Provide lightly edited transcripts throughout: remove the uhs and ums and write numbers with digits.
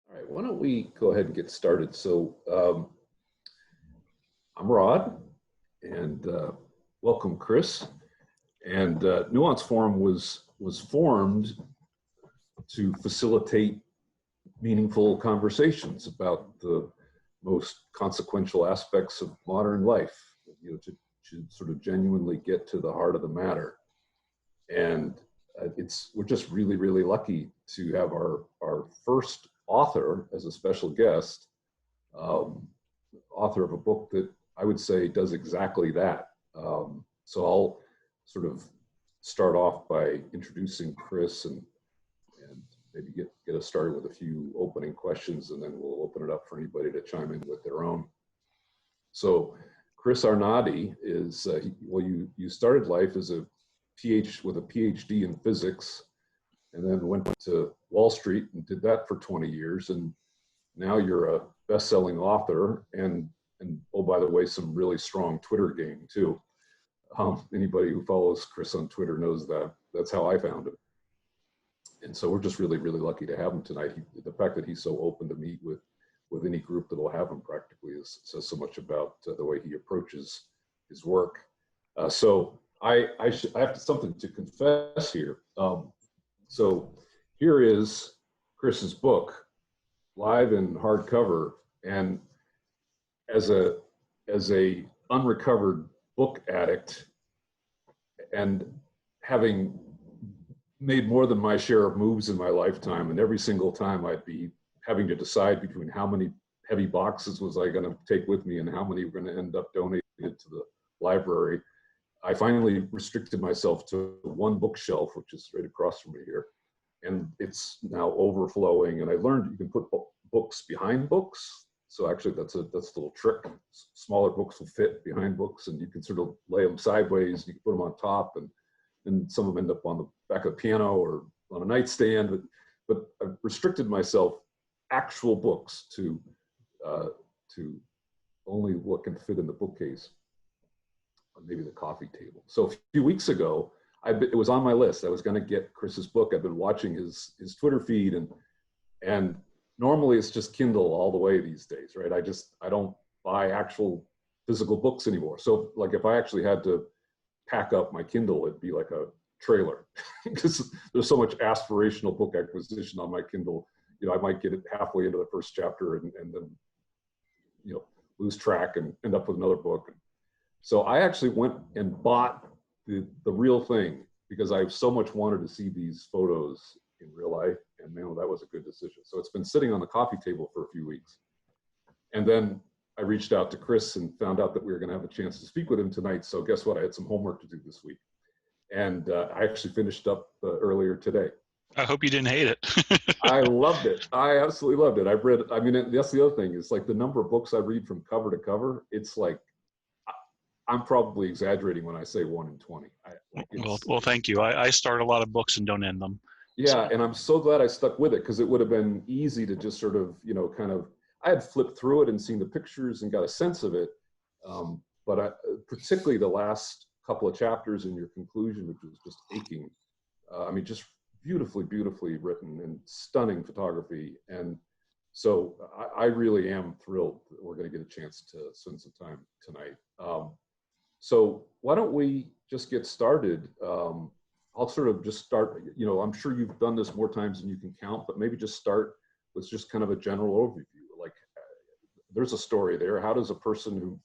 All right, why don't we go ahead and get started? I'm Rod, and welcome, Chris. And Nuance Forum was formed to facilitate meaningful conversations about the most consequential aspects of modern life, to sort of genuinely get to the heart of the matter. And we're just really, really lucky to have our first author as a special guest, author of a book that I would say does exactly that. So I'll sort of start off by introducing Chris and maybe get us started with a few opening questions, and then we'll open it up for anybody to chime in with their own. So Chris Arnade is, you started life as with a PhD in physics, and then went to Wall Street and did that for 20 years. And now you're a best-selling author and oh, by the way, some really strong Twitter game too. Anybody who follows Chris on Twitter knows that. That's how I found him. And so we're just really, really lucky to have him tonight. The fact that he's so open to meet with any group that will have him practically says so much about the way he approaches his work. So I have something to confess here. So here is Chris's book, live in hardcover, and as a unrecovered book addict, and having made more than my share of moves in my lifetime, and every single time I'd be having to decide between how many heavy boxes was I going to take with me and how many were going to end up donated to the library, I finally restricted myself to one bookshelf, which is right across from me here. And it's now overflowing. And I learned you can put books behind books. So actually that's a little trick. Smaller books will fit behind books, and you can sort of lay them sideways. You can put them on top, and some of them end up on the back of the piano or on a nightstand. But I've restricted myself actual books to only what can fit in the bookcase, or maybe the coffee table. So a few weeks ago, it was on my list. I was going to get Chris's book. I've been watching his Twitter feed, and normally it's just Kindle all the way these days, right? I don't buy actual physical books anymore. So like if I actually had to pack up my Kindle, it'd be like a trailer because there's so much aspirational book acquisition on my Kindle. I might get it halfway into the first chapter and then, lose track and end up with another book. So I actually went and bought the real thing because I so much wanted to see these photos in real life, and man, that was a good decision. So it's been sitting on the coffee table for a few weeks. And then I reached out to Chris and found out that we were going to have a chance to speak with him tonight. So guess what? I had some homework to do this week. And I actually finished up earlier today. I hope you didn't hate it. I loved it. I absolutely loved it. That's the other thing. It's like the number of books I read from cover to cover. It's like, I'm probably exaggerating when I say 1 in 20. Well, thank you. I start a lot of books and don't end them. Yeah, and I'm so glad I stuck with it, because it would have been easy to just sort of, I had flipped through it and seen the pictures and got a sense of it. But particularly the last couple of chapters in your conclusion, which was just aching. Just beautifully written and stunning photography. And so I really am thrilled that we're going to get a chance to spend some time tonight. So why don't we just get started? I'll sort of just start, I'm sure you've done this more times than you can count, but maybe just start with just kind of a general overview. Like, there's a story there. How does a person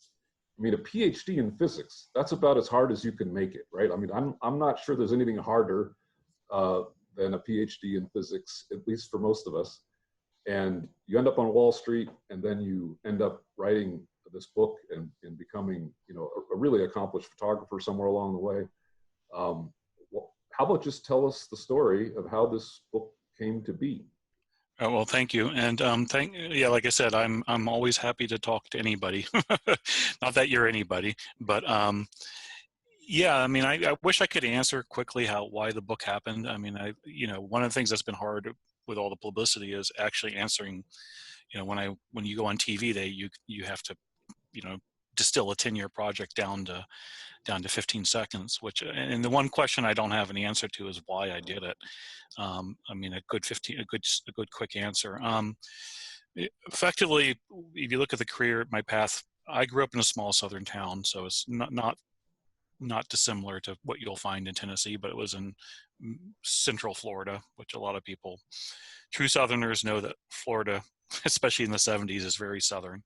a PhD in physics, that's about as hard as you can make it, right? I'm not sure there's anything harder than a PhD in physics, at least for most of us. And you end up on Wall Street, and then you end up writing this book and becoming, a really accomplished photographer somewhere along the way. How about just tell us the story of how this book came to be? Well, thank you. And like I said, I'm always happy to talk to anybody. Not that you're anybody, but I wish I could answer quickly why the book happened. One of the things that's been hard with all the publicity is actually answering, when you go on TV, you have to, distill a 10-year project down to 15 seconds, and the one question I don't have an answer to is why I did it. I mean, a good quick answer. Effectively, if you look at the career, my path, I grew up in a small southern town, so it's not dissimilar to what you'll find in Tennessee, but it was in central Florida, which a lot of people, true Southerners, know that Florida, especially in the 70s, is very southern.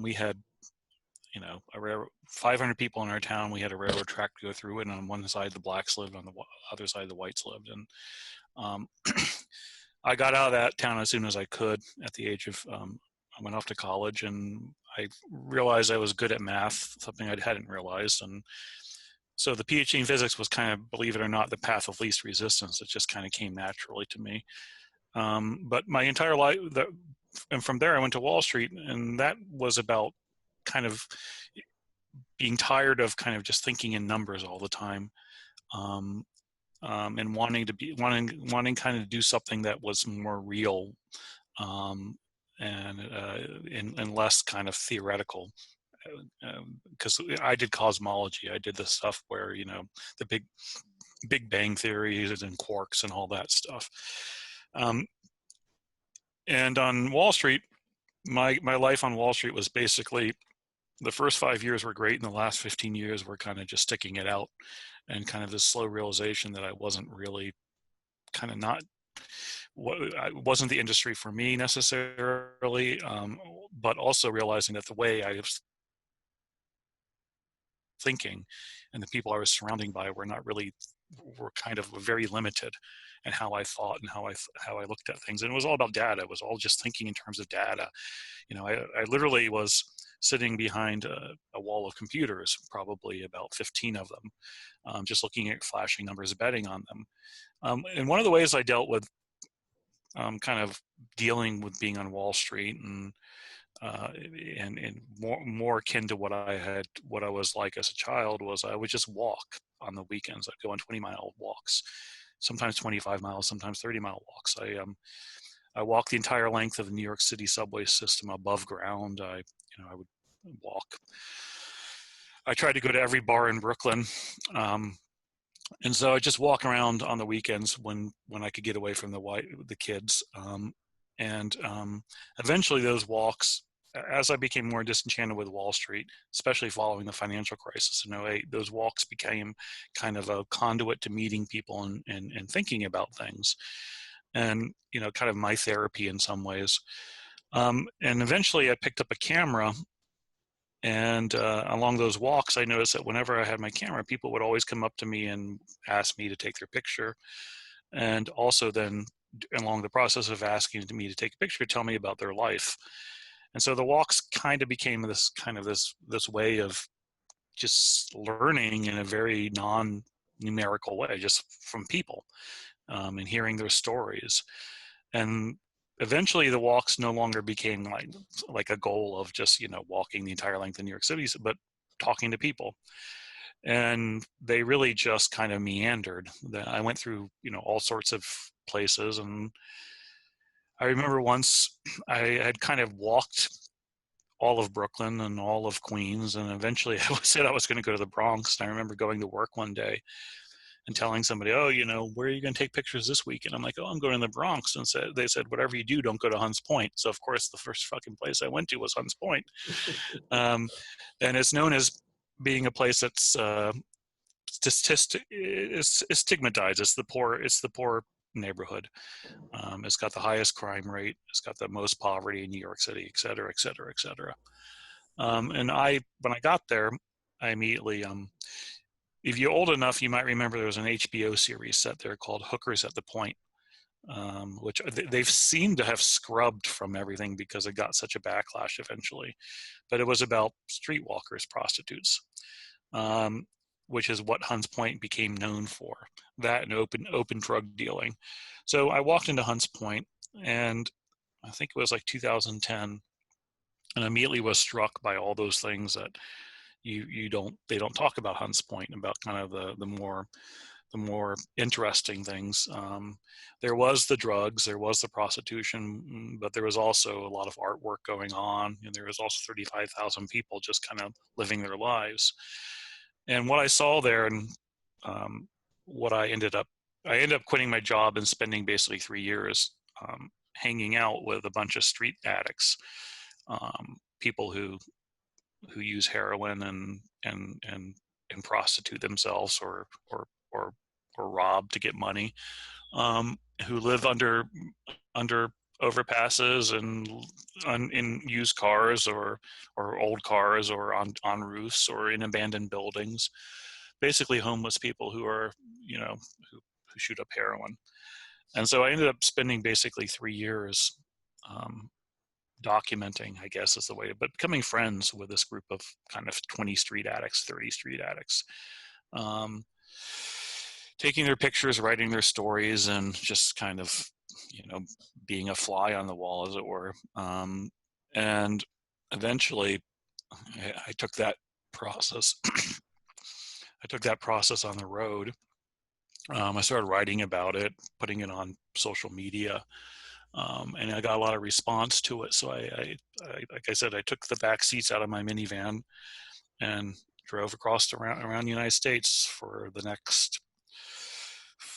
We had, 500 people in our town. We had a railroad track to go through it, and on one side the blacks lived, on the other side the whites lived. And I got out of that town as soon as I could. At the age of, I went off to college, and I realized I was good at math, something I hadn't realized. And so the PhD in physics was kind of, believe it or not, the path of least resistance. It just kind of came naturally to me. But my entire life, and from there I went to Wall Street, and that was about kind of being tired of kind of just thinking in numbers all the time, and wanting kind of do something that was more real, and less kind of theoretical. Because I did cosmology, I did the stuff where the Big Bang theories and quarks and all that stuff. And on Wall Street, my life on Wall Street was basically, the first 5 years were great, and the last 15 years were kind of just sticking it out, and kind of this slow realization that I wasn't really wasn't the industry for me necessarily, but also realizing that the way I was thinking and the people I was surrounding by were kind of very limited in how I thought and how I looked at things. And it was all about data. It was all just thinking in terms of data. I literally was sitting behind a wall of computers, probably about 15 of them, just looking at flashing numbers, betting on them. And one of the ways I dealt with kind of dealing with being on Wall Street and more akin to what I was like as a child, was I would just walk on the weekends. I'd go on 20-mile walks, sometimes 25 miles, sometimes 30-mile walks. I walked the entire length of the New York City subway system above ground. I would walk. I tried to go to every bar in Brooklyn. And so I just walk around on the weekends when I could get away from the kids. And eventually those walks, as I became more disenchanted with Wall Street, especially following the financial crisis in '08, those walks became kind of a conduit to meeting people and thinking about things. And, kind of my therapy in some ways. And eventually I picked up a camera, and along those walks, I noticed that whenever I had my camera, people would always come up to me and ask me to take their picture. And also then, along the process of asking me to take a picture, tell me about their life. And so the walks kind of became this way of just learning in a very non-numerical way, just from people, and hearing their stories. And eventually the walks no longer became like a goal of just, walking the entire length of New York City, but talking to people. And they really just kind of meandered. I went through, all sorts of places. And I remember once I had kind of walked all of Brooklyn and all of Queens, and eventually I said I was going to go to the Bronx. And I remember going to work one day and telling somebody, "Oh, where are you going to take pictures this week?" And I'm like, "Oh, I'm going to the Bronx." And they said, "Whatever you do, don't go to Hunts Point." So of course, the first fucking place I went to was Hunts Point. And it's known as being a place that's stigmatized. It's the poor neighborhood. It's got the highest crime rate. It's got the most poverty in New York City, et cetera, et cetera, et cetera. And when I got there, I immediately, if you're old enough, you might remember there was an HBO series set there called Hookers at the Point, which they've seemed to have scrubbed from everything because it got such a backlash eventually. But it was about streetwalkers, prostitutes, which is what Hunts Point became known for, that and open drug dealing. So I walked into Hunts Point, and I think it was like 2010, and immediately was struck by all those things that they don't talk about Hunts Point, about kind of the more more interesting things. There was the drugs, there was the prostitution, but there was also a lot of artwork going on, and there was also 35,000 people just kind of living their lives. And what I saw there, and what I ended up quitting my job and spending basically 3 years hanging out with a bunch of street addicts, people who use heroin and prostitute themselves or rob to get money, who live under overpasses and in used cars or old cars or on roofs or in abandoned buildings. Basically homeless people who are, who shoot up heroin. And so I ended up spending basically 3 years documenting, I guess is the way, but becoming friends with this group of kind of 20 street addicts, 30 street addicts, taking their pictures, writing their stories, and just kind of, being a fly on the wall, as it were. And eventually I took that process, on the road. I started writing about it, putting it on social media. And I got a lot of response to it. So I like I said, I took the back seats out of my minivan and drove around the United States for the next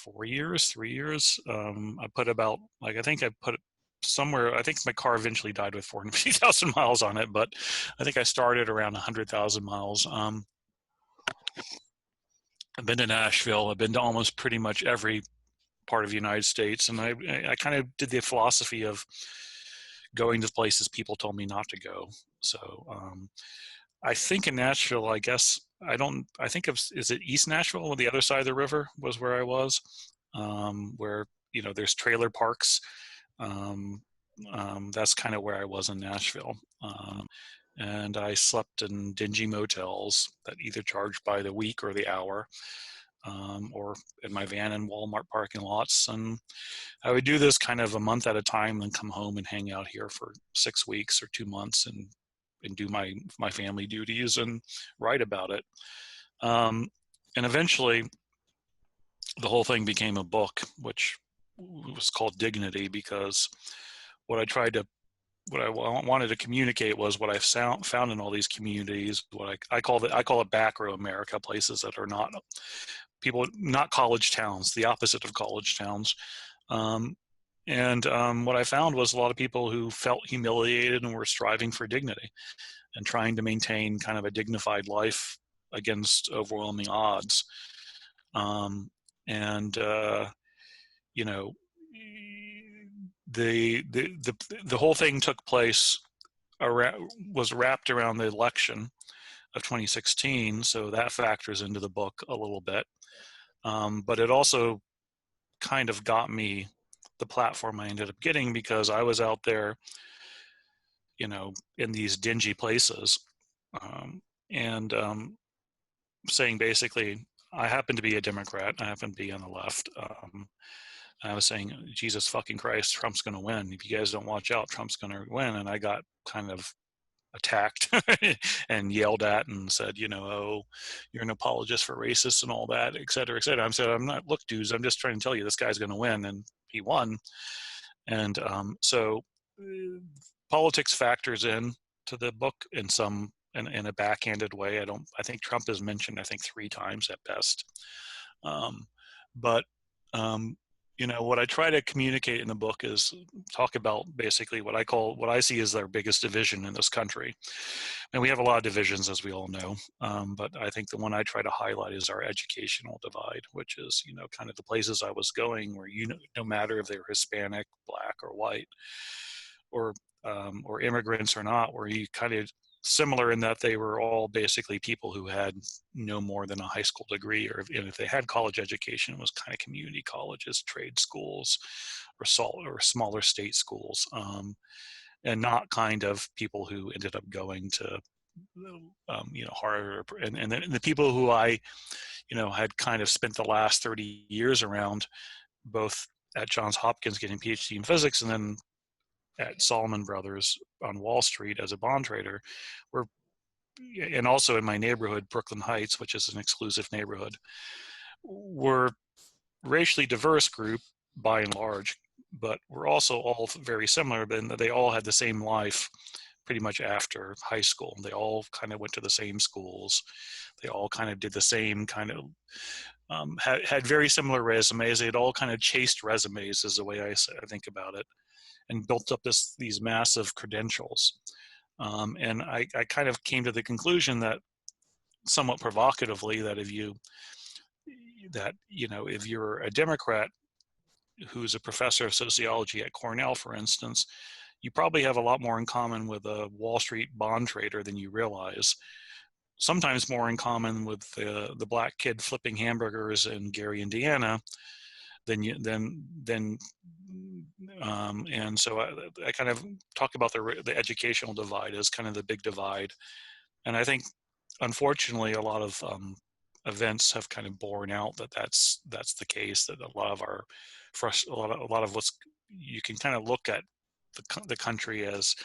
3 years. I put about, I think my car eventually died with 450,000 miles on it, but I think I started around 100,000 miles. I've been to Nashville. I've been to almost pretty much every part of the United States. And I kind of did the philosophy of going to places people told me not to go. So I think in Nashville, I guess, is it East Nashville, on the other side of the river was where I was, where, there's trailer parks. That's kind of where I was in Nashville. And I slept in dingy motels that either charged by the week or the hour, or in my van in Walmart parking lots. And I would do this kind of a month at a time and come home and hang out here for 6 weeks or 2 months and do my family duties and write about it. And eventually the whole thing became a book, which was called Dignity, because what I wanted to communicate was what I found in all these communities. What I call it back row America, places that are not college towns, the opposite of college towns. And what I found was a lot of people who felt humiliated and were striving for dignity and trying to maintain kind of a dignified life against overwhelming odds. The whole thing took place was wrapped around the election of 2016, so that factors into the book a little bit. But it also kind of got me the platform I ended up getting, because I was out there, in these dingy places, and saying basically, I happen to be a Democrat, I happen to be on the left. I was saying, Jesus fucking Christ, Trump's going to win. If you guys don't watch out, Trump's going to win. And I got kind of attacked and yelled at and said, oh, you're an apologist for racists and all that, et cetera, et cetera. I said, I'm not, look, dudes, I'm just trying to tell you this guy's going to win. And he won. And so politics factors in to the book in a backhanded way. I think Trump is mentioned, 3 times at best. But what I try to communicate in the book is talk about basically what I see as their biggest division in this country. And we have a lot of divisions, as we all know. But I think the one I try to highlight is our educational divide, which is, kind of the places I was going where, no matter if they were Hispanic, Black, or white, or immigrants or not, where you kind of similar in that they were all basically people who had no more than a high school degree, or if they had college education, it was kind of community colleges, trade schools, or smaller state schools, and not kind of people who ended up going to Harvard, and the people who I had kind of spent the last 30 years around, both at Johns Hopkins getting PhD in physics and then at Salomon Brothers on Wall Street as a bond trader, and also in my neighborhood, Brooklyn Heights, which is an exclusive neighborhood, we're racially diverse group by and large, but we're also all very similar in that they all had the same life pretty much after high school. They all kind of went to the same schools. They all kind of did the same kind of, had very similar resumes. They had all kind of chased resumes is the way I think about it, and built up these massive credentials. And I kind of came to the conclusion that, somewhat provocatively, that if you're a Democrat who's a professor of sociology at Cornell, for instance, you probably have a lot more in common with a Wall Street bond trader than you realize. Sometimes more in common with the black kid flipping hamburgers in Gary, Indiana, and so I kind of talk about the educational divide as kind of the big divide. And I think, unfortunately, a lot of events have kind of borne out that that's the case. That a lot of what's, you can kind of look at the country as,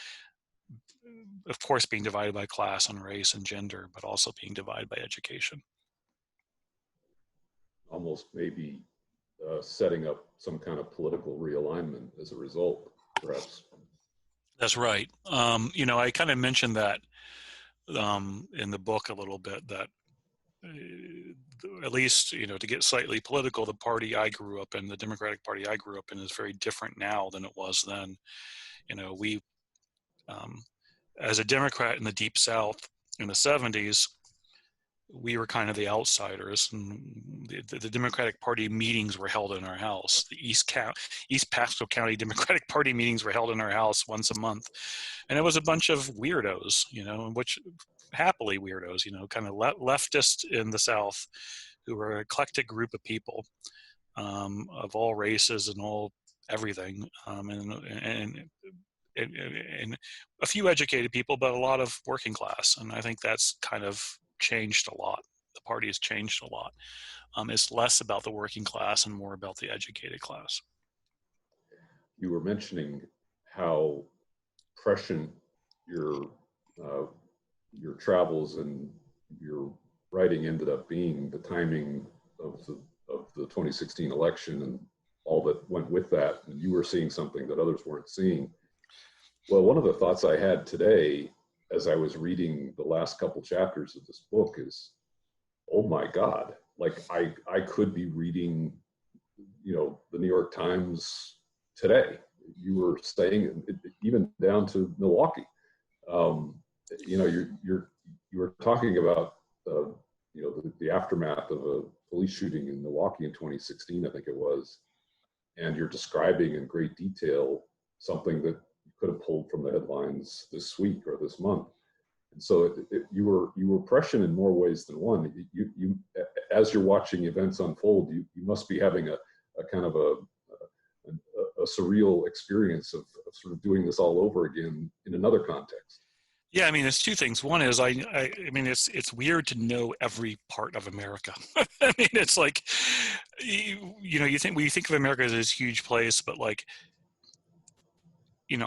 of course, being divided by class and race and gender, but also being divided by education. Almost maybe setting up some kind of political realignment as a result, perhaps. That's right. I kind of mentioned that in the book a little bit, that at least, to get slightly political, the party I grew up in, the Democratic Party I grew up in, is very different now than it was then. We, as a Democrat in the Deep South in the 70s, we were kind of the outsiders, and the Democratic Party meetings were held in our house. The East Pasco County Democratic Party meetings were held in our house once a month, and it was a bunch of weirdos, which happily weirdos, kind of leftist in the South, who were an eclectic group of people, of all races and all everything, and a few educated people, but a lot of working class. And I think that's kind of changed a lot. The party has changed a lot. It's less about the working class and more about the educated class. You were mentioning how prescient your travels and your writing ended up being, the timing of the 2016 election and all that went with that, and you were seeing something that others weren't seeing. Well, one of the thoughts I had today as I was reading the last couple chapters of this book is, oh my God, like I could be reading, the New York Times today. You were saying even down to Milwaukee. You were talking about the aftermath of a police shooting in Milwaukee in 2016, I think it was, and you're describing in great detail something that you could have pulled from the headlines this week or this month. And so you were prescient in more ways than one. You as you're watching events unfold, you must be having a kind of a surreal experience of sort of doing this all over again in another context. Yeah, I mean, it's two things. One is, I mean, it's weird to know every part of America. I mean, it's like, you think of America as this huge place, but like,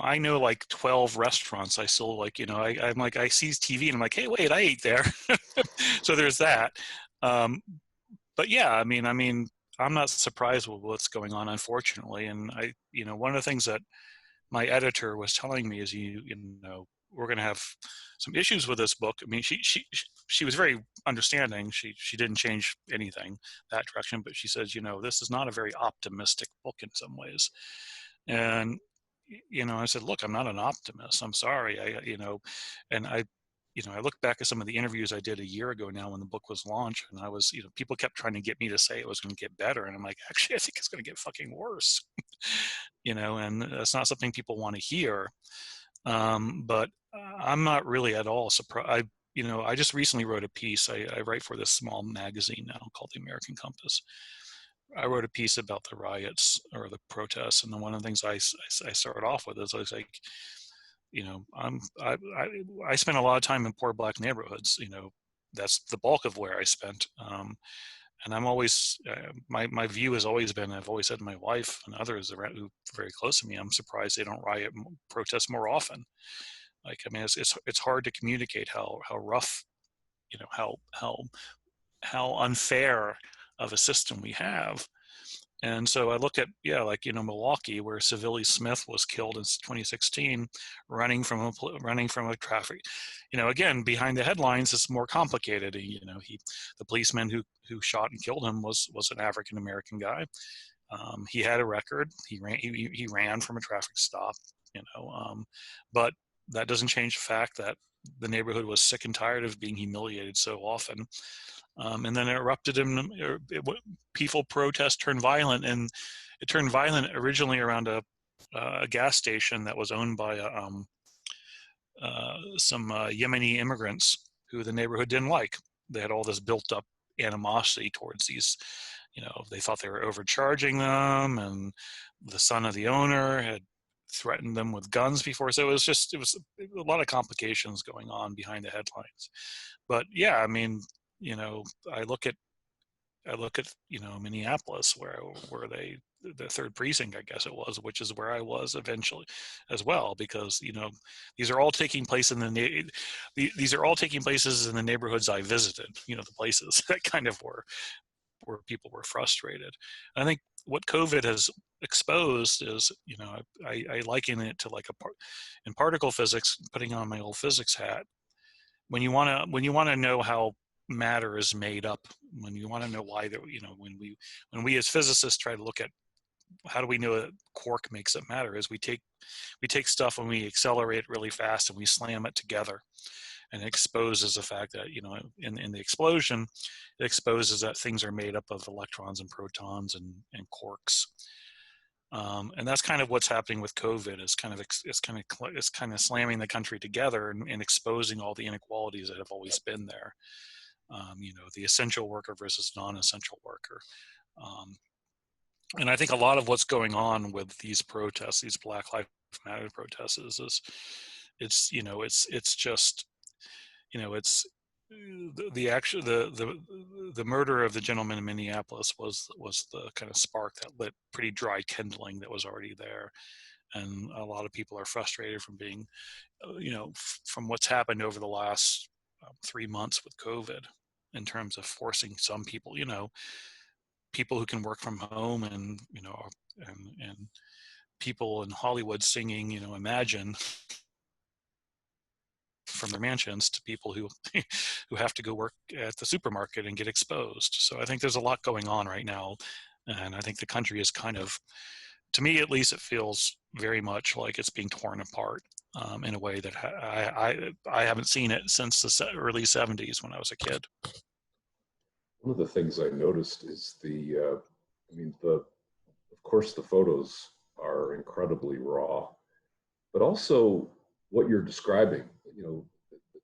I know like 12 restaurants. I still like, I'm like, I see TV and I'm like, hey, wait, I ate there. So there's that. But yeah, I mean, I'm not surprised with what's going on, unfortunately. And one of the things that my editor was telling me is, we're going to have some issues with this book. I mean, she was very understanding. She didn't change anything that direction, but she says, this is not a very optimistic book in some ways. And, I said, look, I'm not an optimist. I'm sorry. I look back at some of the interviews I did a year ago now when the book was launched, and I was, people kept trying to get me to say it was going to get better. And I'm like, actually, I think it's going to get fucking worse, and that's not something people want to hear. But I'm not really at all surprised. I just recently wrote a piece. I write for this small magazine now called The American Compass. I wrote a piece about the riots or the protests, and then one of the things I started off with is I was like, I spent a lot of time in poor black neighborhoods. That's the bulk of where I spent. And I'm always, my view has always been, I've always said to my wife and others who are very close to me, I'm surprised they don't protest more often. Like, I mean, it's hard to communicate how rough, how unfair of a system we have. And so I look at, like, Milwaukee, where Savili Smith was killed in 2016, running from a traffic, again, behind the headlines, it's more complicated. The policeman who shot and killed him was an African-American guy. He had a record. He ran from a traffic stop, but that doesn't change the fact that the neighborhood was sick and tired of being humiliated so often. And then it erupted in peaceful protest turned violent, and it turned violent originally around a gas station that was owned by some Yemeni immigrants who the neighborhood didn't like. They had all this built up animosity towards these, they thought they were overcharging them, and the son of the owner had threatened them with guns before. So it was a lot of complications going on behind the headlines. But yeah, I mean, I look at Minneapolis, where the 3rd precinct, I guess it was, which is where I was eventually as well, because these are all taking place these are all taking places in the neighborhoods I visited, the places that kind of were where people were frustrated. And I think what COVID has exposed is, I liken it to like in particle physics, putting on my old physics hat. When you want to know how matter is made up, when you want to know why when we as physicists try to look at how do we know that quark makes it matter, is we take stuff and we accelerate it really fast and we slam it together, and it exposes the fact that in the explosion, it exposes that things are made up of electrons and protons and quarks. And that's kind of what's happening with COVID. It's kind of slamming the country together and exposing all the inequalities that have always been there. The essential worker versus non-essential worker. And I think a lot of what's going on with these protests, these Black Lives Matter protests, is it's just the murder of the gentleman in Minneapolis was the kind of spark that lit pretty dry kindling that was already there. And a lot of people are frustrated from being, from what's happened over the last 3 months with COVID, in terms of forcing some people, people who can work from home, and and people in Hollywood singing, Imagine from their mansions, to people who have to go work at the supermarket and get exposed. So I think there's a lot going on right now, and I think the country is kind of, to me at least, it feels very much like it's being torn apart in a way that I haven't seen it since the early 70s when I was a kid. One of the things I noticed is of course the photos are incredibly raw, but also what you're describing,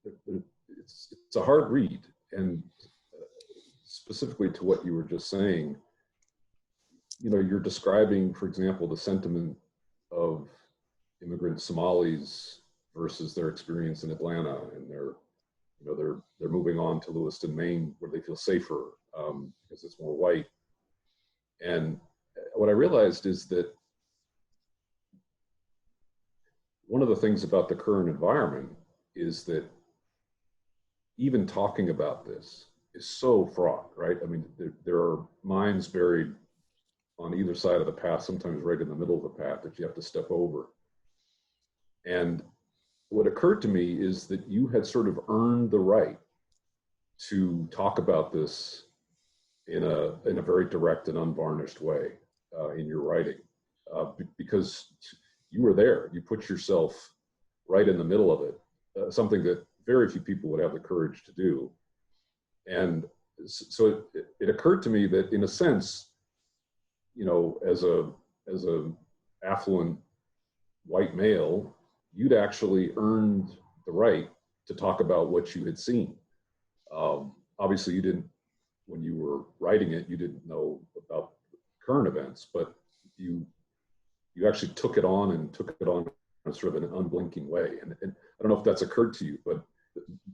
it's a hard read. And specifically to what you were just saying, you're describing, for example, the sentiment of immigrant Somalis versus their experience in Atlanta, and they're moving on to Lewiston, Maine, where they feel safer because it's more white. And what I realized is that one of the things about the current environment is that even talking about this is so fraught, right? I mean, there are mines buried on either side of the path, sometimes right in the middle of the path, that you have to step over. And what occurred to me is that you had sort of earned the right to talk about this in a very direct and unvarnished way in your writing, because you were there. You put yourself right in the middle of it, something that very few people would have the courage to do. And so it occurred to me that, in a sense, as a affluent white male, you'd actually earned the right to talk about what you had seen. Obviously, you didn't, when you were writing it, you didn't know about current events, but you actually took it on in sort of an unblinking way. And I don't know if that's occurred to you, but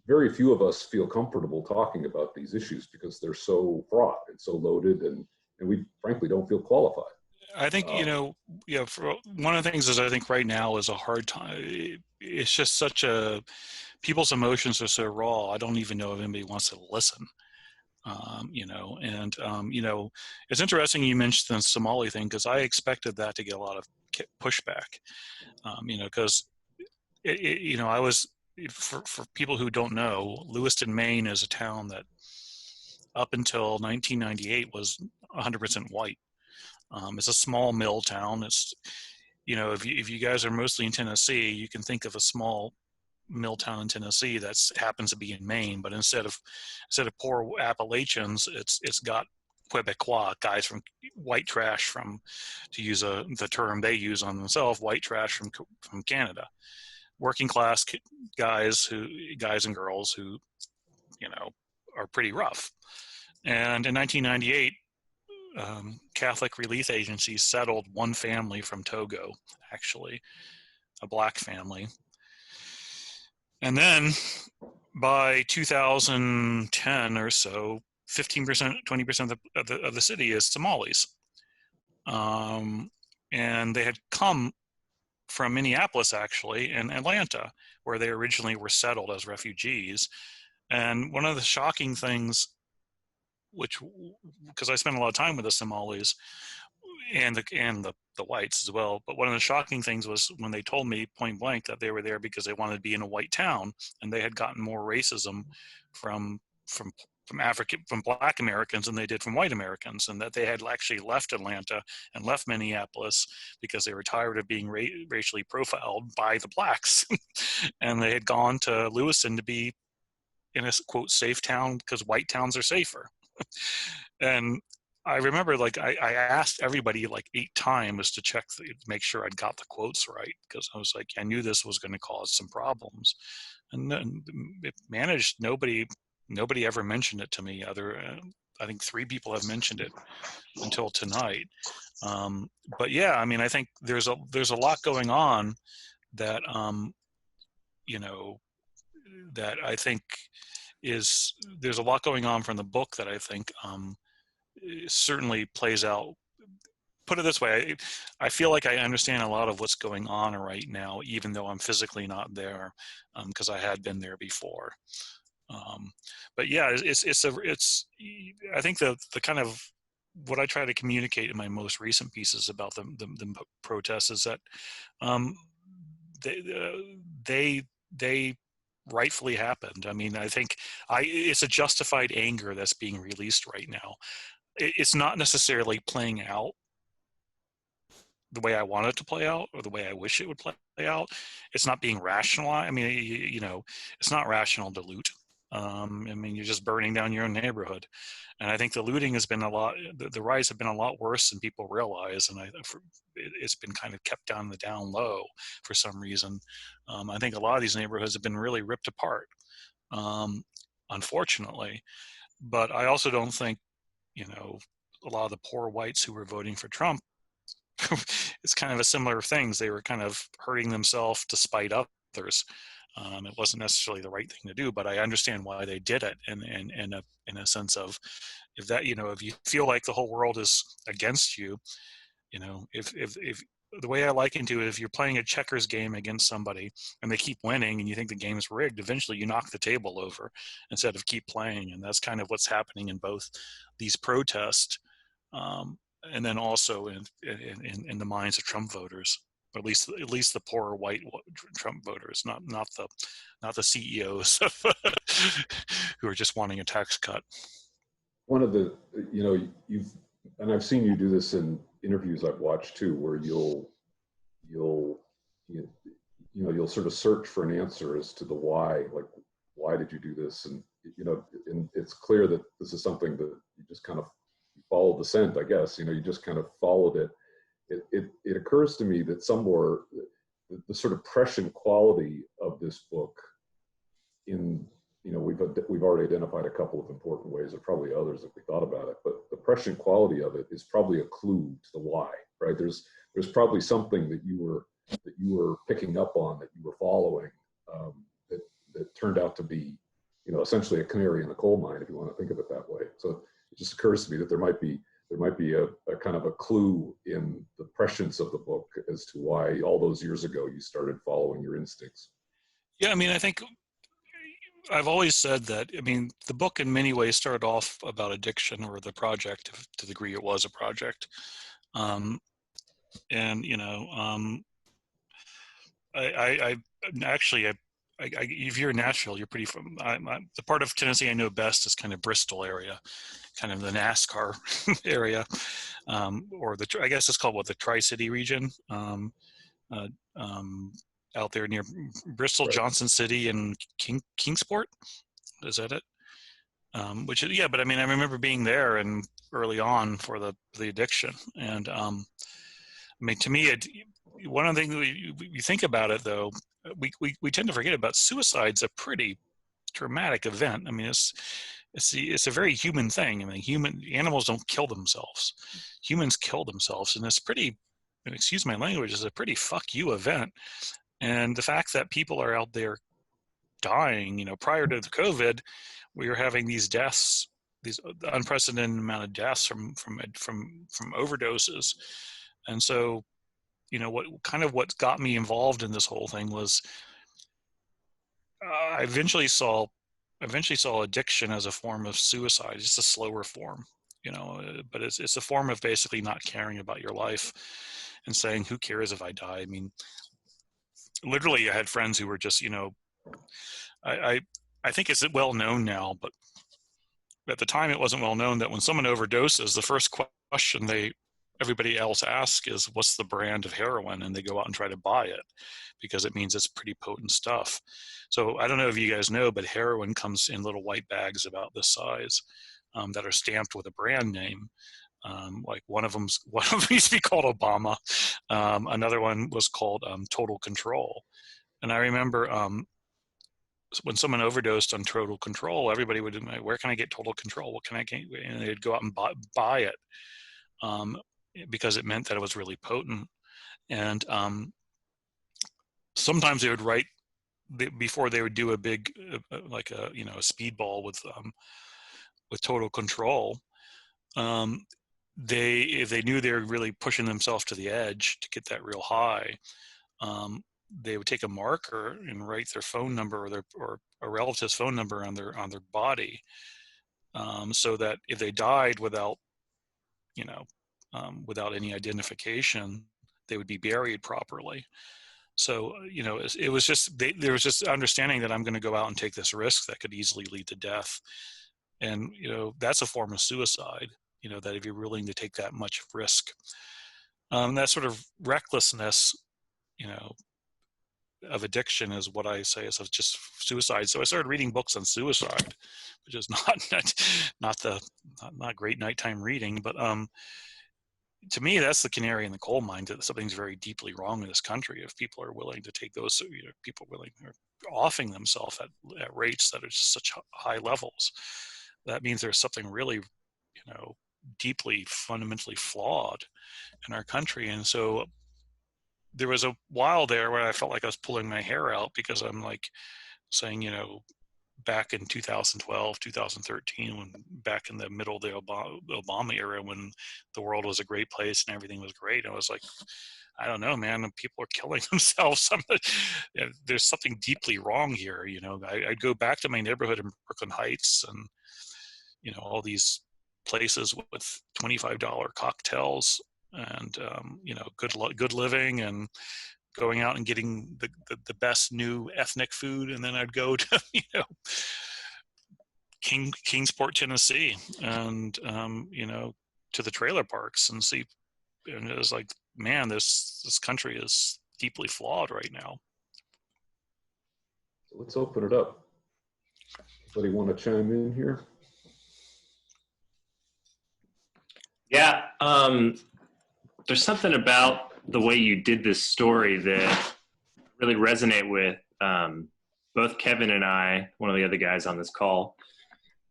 very few of us feel comfortable talking about these issues because they're so fraught and so loaded, and we frankly don't feel qualified. I think, for one of the things is, I think right now is a hard time. It's just people's emotions are so raw. I don't even know if anybody wants to listen. It's interesting you mentioned the Somali thing, because I expected that to get a lot of pushback, because I was, for people who don't know, Lewiston, Maine is a town that up until 1998 was 100% white. It's a small mill town. It's, if you guys are mostly in Tennessee, you can think of a small mill town in Tennessee that happens to be in Maine, but instead of poor Appalachians, it's got Quebecois guys from white trash from, to use the term they use on themselves, white trash from Canada, working class guys and girls who are pretty rough. And in 1998, Catholic relief agencies settled one family from Togo, actually, a black family. And then by 2010 or so, 15%, 20% of the city is Somalis. And they had come from Minneapolis, actually, and Atlanta, where they originally were settled as refugees. And one of the shocking things, because I spent a lot of time with the Somalis and the whites as well, but one of the shocking things was when they told me point blank that they were there because they wanted to be in a white town, and they had gotten more racism from black Americans than they did from white Americans, and that they had actually left Atlanta and left Minneapolis because they were tired of being racially profiled by the blacks. And they had gone to Lewiston to be in a quote safe town because white towns are safer. And I remember, I asked everybody 8 times to make sure I'd got the quotes right, because I was like, I knew this was going to cause some problems, and then it managed. Nobody ever mentioned it to me. I think 3 people have mentioned it until tonight. But yeah, I mean, I think there's a lot going on that that I think there's a lot going on from the book that I think certainly plays out. Put it this way, I feel like I understand a lot of what's going on right now, even though I'm physically not there, because I had been there before. But yeah, it's I think the kind of what I try to communicate in my most recent pieces about the protests is that they rightfully happened. I mean, I think it's a justified anger that's being released right now. It's not necessarily playing out the way I want it to play out or the way I wish it would play out. It's not being rational. I mean, it's not rational to loot. I mean, you're just burning down your own neighborhood. And I think the looting has been the riots have been a lot worse than people realize. And it's been kind of kept down the down low for some reason. I think a lot of these neighborhoods have been really ripped apart, unfortunately. But I also don't think, a lot of the poor whites who were voting for Trump, it's kind of a similar things. They were kind of hurting themselves to spite others. It wasn't necessarily the right thing to do, but I understand why they did it. And in a sense of, if that, if you feel like the whole world is against you, if the way I liken to it, if you're playing a checkers game against somebody and they keep winning and you think the game is rigged, eventually you knock the table over instead of keep playing. And that's kind of what's happening in both these protests, and then also in the minds of Trump voters, or at least the poorer white Trump voters, not the CEOs who are just wanting a tax cut. One of the, and I've seen you do this in interviews I've watched too, where you'll sort of search for an answer as to the why, like, why did you do this? And, and it's clear that this is something that you just kind of followed the scent, I guess, you just kind of followed it. It occurs to me that somewhere the sort of prescient quality of this book we've already identified a couple of important ways. There are probably others if we thought about it, but the prescient quality of it is probably a clue to the why, right? There's probably something that you were picking up on, that you were following, that turned out to be, essentially a canary in a coal mine, if you want to think of it that way. So it just occurs to me that there might be a kind of a clue in the prescience of the book as to why all those years ago you started following your instincts. Yeah, I mean, I think I've always said that, I mean, the book in many ways started off about addiction, or the project, to the degree it was a project. And, you know, I actually, if you're in Nashville, you're pretty from, the part of Tennessee I know best is kind of Bristol area, kind of the NASCAR area, or I guess it's called what, the Tri-City region, uh, out there near Bristol, Right. Johnson City, and Kingsport. Is that it? Which is, yeah, but I mean, I remember being there and early on for the addiction. And I mean, to me, one of the things we think about it though, we tend to forget about suicide's a pretty traumatic event. I mean, it's a very human thing. I mean, animals don't kill themselves. Humans kill themselves, and it's pretty, excuse my language, is a pretty fuck you event. And the fact that people are out there dying, you know, prior to the COVID, we were having these deaths, these unprecedented amount of deaths from overdoses. And so, you know, what got me involved in this whole thing was I eventually saw addiction as a form of suicide, just a slower form, you know, but it's a form of basically not caring about your life and saying, who cares if I die? I mean, literally I had friends who were just, you know, I think it's well known now, but at the time it wasn't well known that when someone overdoses, the first question everybody else asks is, what's the brand of heroin? And they go out and try to buy it because it means it's pretty potent stuff. So I don't know if you guys know, but heroin comes in little white bags about this size, that are stamped with a brand name. Like one of them used to be called Obama. Another one was called Total Control. And I remember when someone overdosed on Total Control, everybody would, where can I get Total Control? What can I get? And they'd go out and buy it, because it meant that it was really potent. And sometimes they would write, before they would do a big, like a, you know, a speedball with Total Control, if they knew they were really pushing themselves to the edge to get that real high, they would take a marker and write their phone number or a relative's phone number on their body, so that if they died without, you know, without any identification, they would be buried properly. So, you know, it was just, there was just understanding that I'm going to go out and take this risk that could easily lead to death. And, you know, that's a form of suicide, you know, that if you're willing to take that much risk, that sort of recklessness, you know, of addiction is what I say is just suicide. So I started reading books on suicide, which is not great nighttime reading, but to me, that's the canary in the coal mine, that something's very deeply wrong in this country. If people are willing to take those, you know, people willing are offing themselves at rates that are just such high levels, that means there's something really, you know, deeply fundamentally flawed in our country. And so there was a while there where I felt like I was pulling my hair out, because I'm like saying, you know, back in 2012, 2013, when back in the middle of the Obama era, when the world was a great place and everything was great, I was like, I don't know, man, people are killing themselves. There's something deeply wrong here. You know, I'd go back to my neighborhood in Brooklyn Heights, and, you know, all these places with $25 cocktails and, you know, good living, and going out and getting the best new ethnic food. And then I'd go to, you know, Kingsport, Tennessee, and, you know, to the trailer parks and see. And it was like, man, this country is deeply flawed right now. Let's open it up. Anybody want to chime in here? Yeah, there's something about the way you did this story that really resonate with both Kevin and I. One of the other guys on this call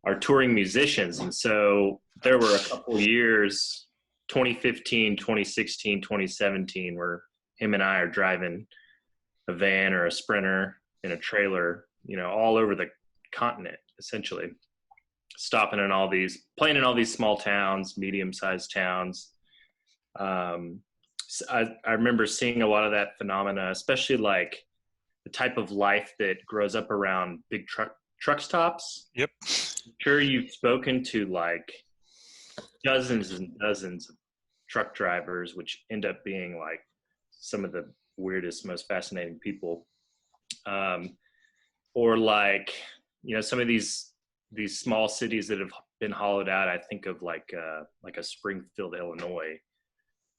are touring musicians, and so there were a couple of years, 2015, 2016, 2017, where him and I are driving a van or a Sprinter in a trailer, you know, all over the continent, essentially, stopping in playing in all these small towns, medium-sized towns. I remember seeing a lot of that phenomena, especially like the type of life that grows up around big truck stops. Yep. I'm sure you've spoken to like dozens and dozens of truck drivers, which end up being like some of the weirdest, most fascinating people. Or like, you know, some of these small cities that have been hollowed out. I think of like a Springfield, Illinois,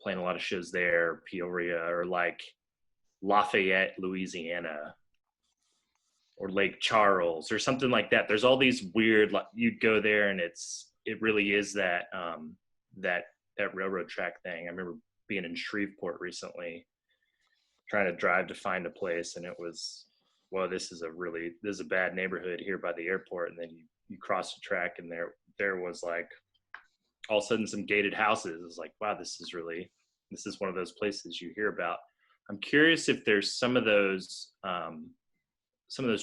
playing a lot of shows there, Peoria, or like Lafayette, Louisiana, or Lake Charles, or something like that. There's all these weird, like, you go there and it really is that that railroad track thing. I remember being in Shreveport recently, trying to drive to find a place, and it was, well, this is a bad neighborhood here by the airport. And then you cross the track, and there was like all of a sudden some gated houses. It's like, wow, this is one of those places you hear about. I'm curious if there's some of those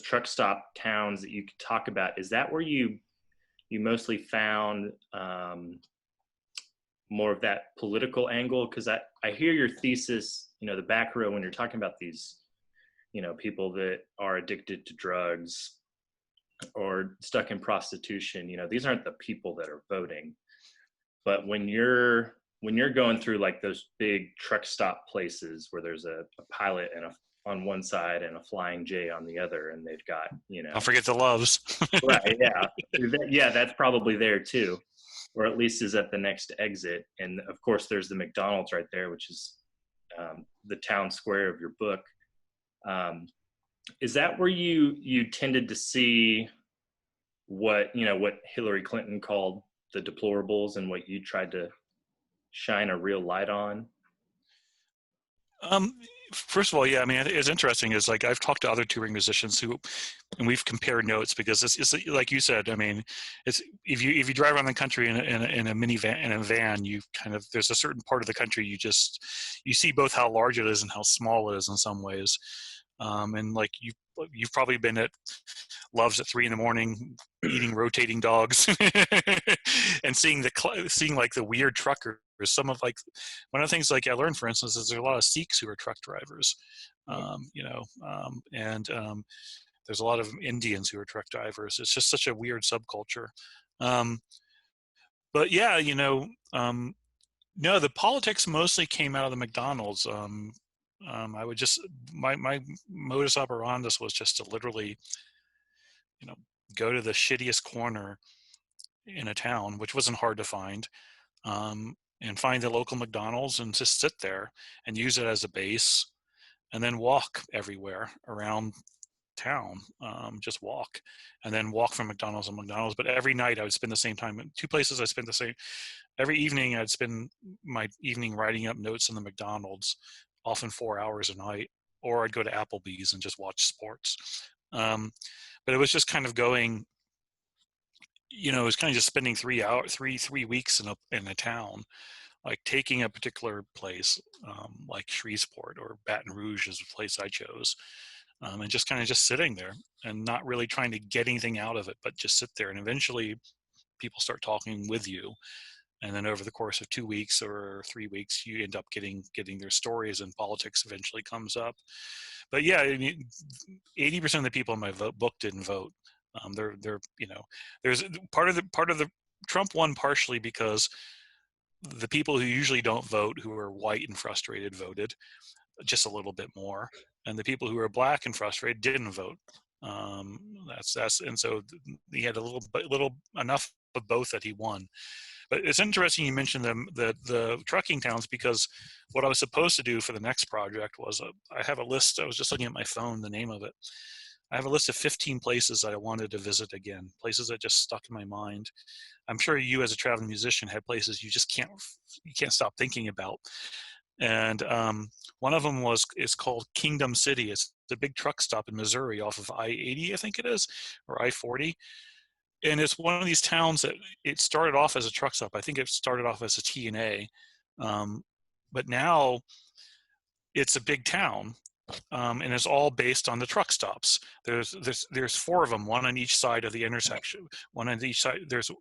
truck stop towns that you could talk about. Is that where you mostly found more of that political angle? Because I hear your thesis, you know, the back row, when you're talking about these, you know, people that are addicted to drugs or stuck in prostitution, you know, these aren't the people that are voting. But when you're going through like those big truck stop places where there's a pilot on one side and a flying J on the other, and they've got, you know, Don't forget the loves. right, yeah, that's probably there too, or at least is at the next exit. And of course, there's the McDonald's right there, which is the town square of your book. Is that where you tended to see what Hillary Clinton called the deplorables, and what you tried to shine a real light on? First of all, yeah, I mean, it's interesting. Is like I've talked to other touring musicians and we've compared notes, because it's like you said. I mean, it's if you drive around the country in a minivan, in a van, you there's a certain part of the country you see both how large it is and how small it is in some ways. And like you've probably been at Love's at 3 a.m. eating rotating dogs and seeing like the weird truckers. Some of like one of the things like I learned, for instance, is there's a lot of Sikhs who are truck drivers, and there's a lot of Indians who are truck drivers. It's just such a weird subculture. But yeah, no, the politics mostly came out of the McDonald's. I would just my modus operandus was just to literally, go to the shittiest corner in a town, which wasn't hard to find, and find the local McDonald's and just sit there and use it as a base, and then walk everywhere around town, just walk, and then walk from McDonald's to McDonald's. But every night I would spend the same time in two places. Every evening I'd spend my evening writing up notes in the McDonald's, often 4 hours a night, or I'd go to Applebee's and just watch sports. But it was just kind of going, it was kind of just spending 3 weeks in a town, like taking a particular place, like Shreveport or Baton Rouge is a place I chose, and just kind of just sitting there and not really trying to get anything out of it, but just sit there. And eventually people start talking with you. And then over the course of 2 weeks or 3 weeks, you end up getting their stories, and politics eventually comes up. But yeah, I mean, 80% of the people in my book didn't vote. There's part of the Trump won partially because the people who usually don't vote, who are white and frustrated, voted just a little bit more, and the people who are black and frustrated didn't vote. And so he had a little enough of both that he won. But it's interesting you mentioned the trucking towns, because what I was supposed to do for the next project was I have a list. I was just looking at my phone, the name of it. I have a list of 15 places that I wanted to visit again, places that just stuck in my mind. I'm sure you, as a traveling musician, had places you just can't stop thinking about. And one of them is called Kingdom City. It's a big truck stop in Missouri off of I-80, I think it is, or I-40. And it's one of these towns that it started off as a truck stop. I think it started off as a T&A, but now it's a big town, and it's all based on the truck stops. There's 4 of them, one on each side of the intersection. One on each side. There's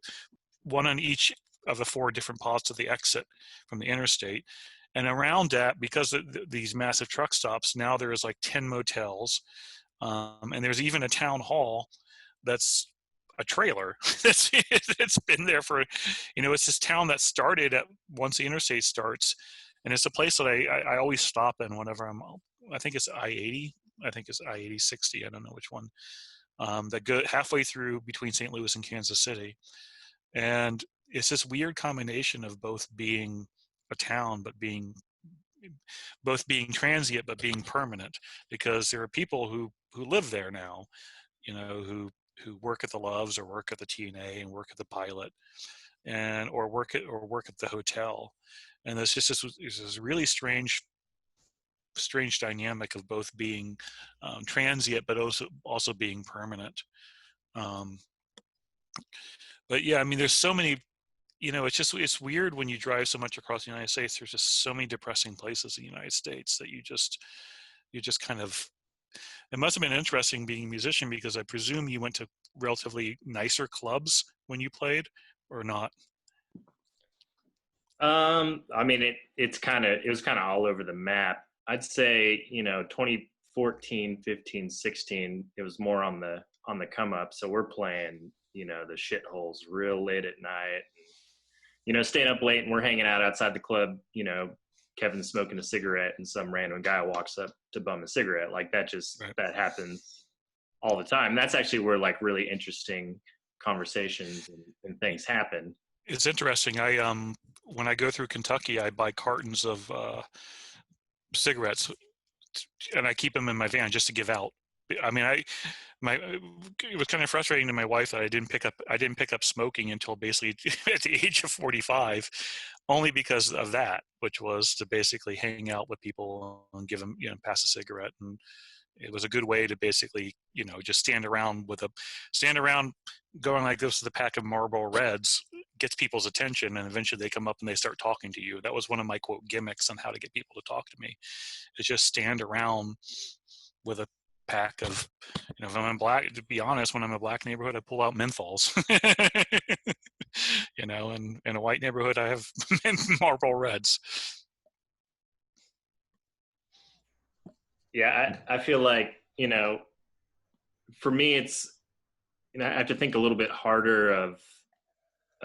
one on each of the 4 different parts of the exit from the interstate. And around that, because of these massive truck stops, now there's like 10 motels, and there's even a town hall that's a trailer. It's been there for, it's this town that started at once the interstate starts, and it's a place that I always stop in whenever I think it's I-80. I think it's I-80, 60. I don't know which one. That go halfway through between St. Louis and Kansas City. And it's this weird combination of both being a town, but both being transient, but being permanent, because there are people who live there now, who work at the Loves or work at the TNA and work at the Pilot or work at the hotel. And there's just this really strange dynamic of both being transient, but also being permanent. But yeah, I mean, there's so many, it's weird when you drive so much across the United States. There's just so many depressing places in the United States that you just kind of, it must have been interesting being a musician, because I presume you went to relatively nicer clubs when you played, or not? I mean, it was kind of all over the map. I'd say, 2014, 15, 16, it was more on the come up. So we're playing, the shitholes real late at night, staying up late, and we're hanging out outside the club, Kevin's smoking a cigarette and some random guy walks up to bum a cigarette. Like that that happens all the time. That's actually where like really interesting conversations and things happen. It's interesting. When I go through Kentucky, I buy cartons of cigarettes, and I keep them in my van just to give out. I mean, it was kind of frustrating to my wife that I didn't pick up smoking until basically at the age of 45, only because of that, which was to basically hang out with people and give them, pass a cigarette. And it was a good way to basically, just stand around going like this with a pack of Marlboro Reds, gets people's attention, and eventually they come up and they start talking to you. That was one of my quote gimmicks on how to get people to talk to me, is just stand around with a pack of, if I'm in black, to be honest, when I'm in a black neighborhood, I pull out menthols. And in a white neighborhood, I have Marlboro Reds. Yeah, I feel like, for me, it's, I have to think a little bit harder of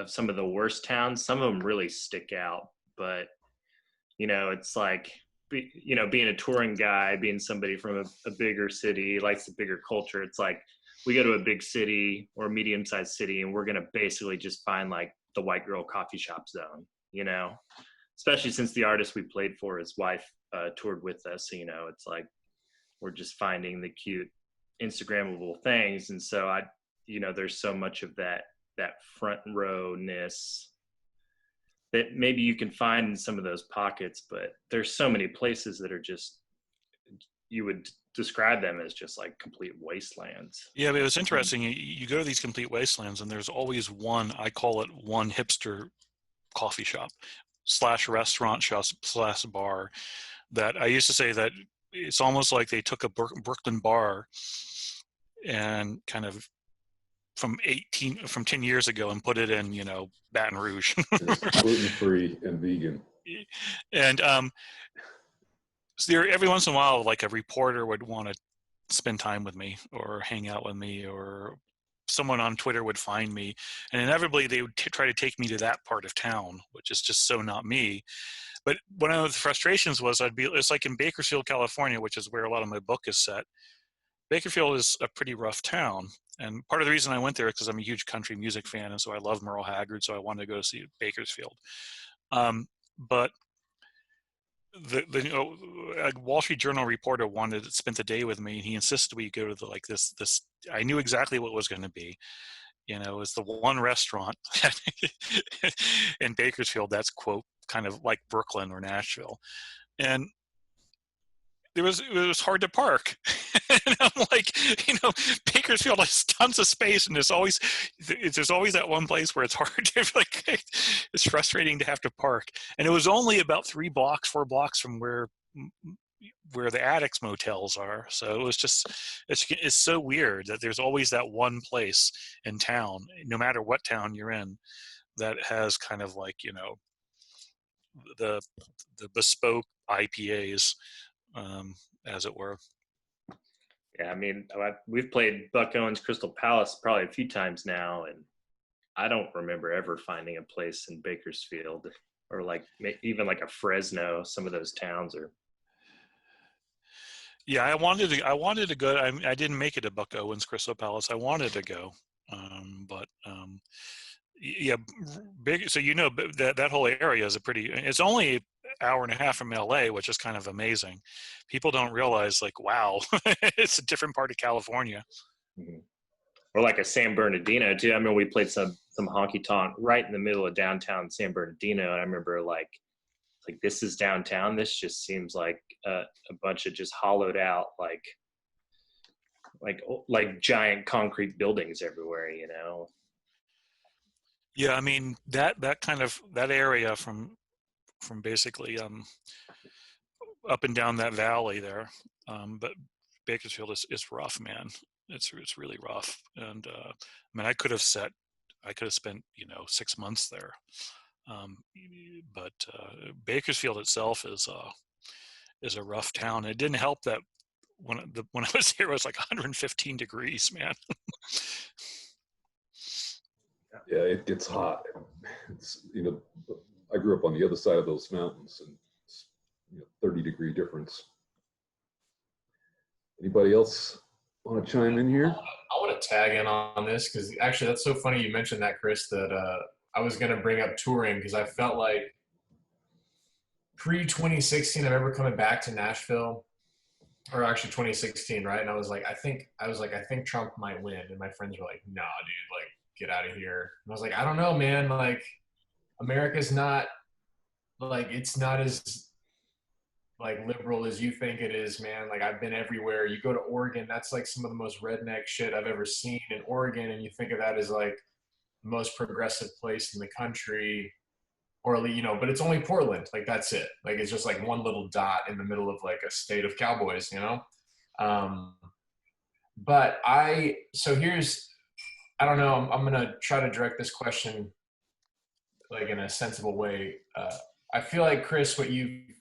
some of the worst towns. Some of them really stick out, but, it's like, being a touring guy, being somebody from a bigger city, likes the bigger culture. It's like, we go to a big city or a medium-sized city, and we're going to basically just find like the white girl coffee shop zone, especially since the artist we played for, his wife toured with us. So, it's like, we're just finding the cute Instagrammable things. And so there's so much of that front row-ness that maybe you can find in some of those pockets, but there's so many places that are just, you would describe them as just like complete wastelands. Yeah, but it was interesting. You go to these complete wastelands, and there's always one, I call it one hipster coffee shop / restaurant shop / bar, that I used to say that it's almost like they took a Brooklyn bar and kind of from 10 years ago and put it in, Baton Rouge. Gluten-free and vegan. And so there, every once in a while, like a reporter would want to spend time with me or hang out with me, or someone on Twitter would find me, and inevitably they would try to take me to that part of town, which is just so not me. But one of the frustrations was it's like in Bakersfield, California, which is where a lot of my book is set. Bakersfield is a pretty rough town. And part of the reason I went there is because I'm a huge country music fan, and so I love Merle Haggard, so I wanted to go see Bakersfield. But a Wall Street Journal reporter wanted to spend the day with me, and he insisted we go to this. I knew exactly what it was going to be. It was the one restaurant in Bakersfield that's, quote, kind of like Brooklyn or Nashville. And it was hard to park. And I'm like, Bakersfield has tons of space, and there's always that one place where it's hard to, like, it's frustrating to have to park. And it was only about 4 blocks from where the Addicts motels are. So it was just, it's so weird that there's always that one place in town, no matter what town you're in, that has kind of like, the bespoke IPAs, as it were. Yeah, I mean, we've played Buck Owens Crystal Palace probably a few times now, and I don't remember ever finding a place in Bakersfield or like even like a Fresno. Some of those towns are. Yeah, I wanted to go. I didn't make it to Buck Owens Crystal Palace. I wanted to go, but yeah, big. So that whole area is it's only an hour and a half from LA, which is kind of amazing. People don't realize, like, wow, it's a different part of California. Mm-hmm. Or like a San Bernardino too. I mean, we played some honky tonk right in the middle of downtown San Bernardino, and I remember like this is downtown. This just seems like a bunch of just hollowed out like giant concrete buildings everywhere, you know. Yeah, I mean that area from basically up and down that valley there, but Bakersfield is rough, man. It's really rough, and I mean I could have spent 6 months there, but Bakersfield itself is a rough town. It didn't help that when I was here it was like 115 degrees, man. Yeah, it gets hot. It's, I grew up on the other side of those mountains, and it's, 30-degree difference. Anybody else want to chime in here? I want to tag in on this because actually that's so funny you mentioned that, Chris, that I was going to bring up touring because I felt like pre-2016 I remember coming back to Nashville, or actually 2016, right? And I was like, I think Trump might win. And my friends were like, nah, dude, like, get out of here. And I was like, I don't know, man. Like, America's not, like, it's not as, like, liberal as you think it is, man. Like, I've been everywhere. You go to Oregon, that's, like, some of the most redneck shit I've ever seen in Oregon. And you think of that as, like, the most progressive place in the country. Or, but it's only Portland. Like, that's it. Like, it's just, like, one little dot in the middle of, like, a state of cowboys, But so here's, I don't know, I'm going to try to direct this question like in a sensible way. I feel like, Chris, what you've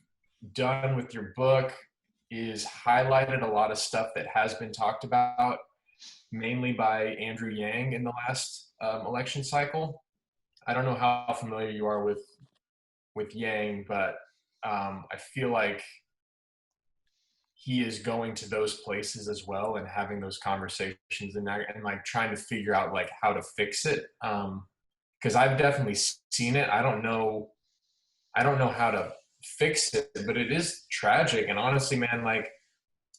done with your book is highlighted a lot of stuff that has been talked about, mainly by Andrew Yang in the last election cycle. I don't know how familiar you are with Yang, but I feel like he is going to those places as well and having those conversations and like trying to figure out like how to fix it. Because I've definitely seen it. I don't know how to fix it, but it is tragic. And honestly, man, like,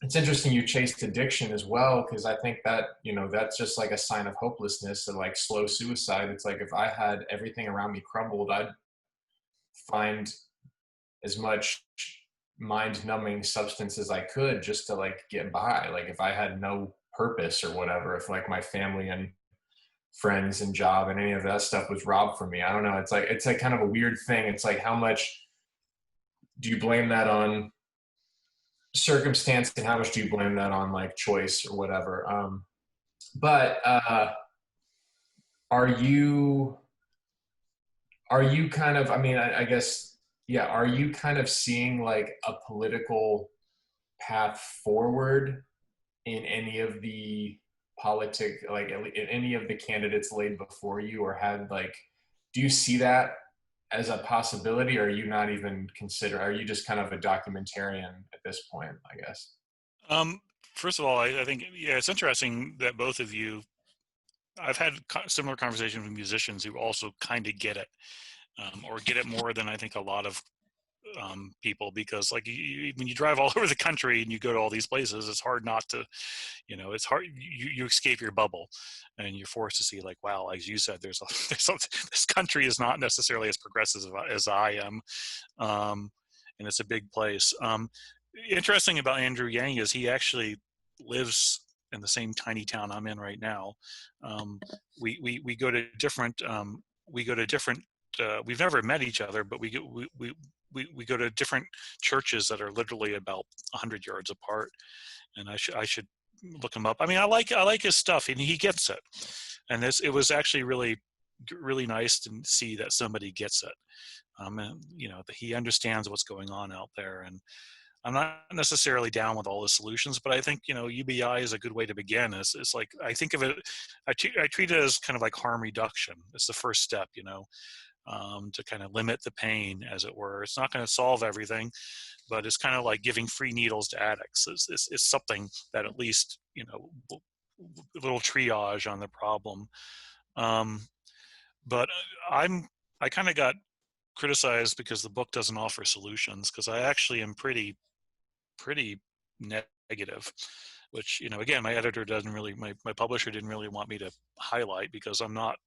it's interesting you chased addiction as well, because I think that, that's just like a sign of hopelessness and like slow suicide. It's like if I had everything around me crumbled, I'd find as much mind-numbing substance as I could just to like get by. Like if I had no purpose or whatever, if like my family and friends and job and any of that stuff was robbed from me, I don't know. It's like kind of a weird thing. It's like, how much do you blame that on circumstance and how much do you blame that on like choice or whatever? But are you kind of, I mean, I guess, yeah, are you kind of seeing like a political path forward in any of the in any of the candidates laid before you, or do you see that as a possibility, or are you not even are you just kind of a documentarian at this point, I guess? First of all, I think, yeah, it's interesting that both of you, I've had similar conversations with musicians who also kind of get it, or get it more than I think a lot of people, because like when you drive all over the country and you go to all these places, it's hard not to, it's hard. You escape your bubble, and you're forced to see like, wow, as you said, this country is not necessarily as progressive as I am, and it's a big place. Interesting about Andrew Yang is he actually lives in the same tiny town I'm in right now. We go to different. We've never met each other, but we go to different churches that are literally about 100 yards apart. And I should look him up. I mean, I like his stuff, and he gets it. And it was actually really, really nice to see that somebody gets it. And, that he understands what's going on out there. And I'm not necessarily down with all the solutions, but I think, UBI is a good way to begin. It's like, I think of it, I treat it as kind of like harm reduction. It's the first step, to kind of limit the pain, as it were. It's not going to solve everything, but it's kind of like giving free needles to addicts. It's something that at least, a little triage on the problem. But I kind of got criticized because the book doesn't offer solutions, because I actually am pretty negative, which, again, my editor doesn't really, my publisher didn't really want me to highlight, because I'm not,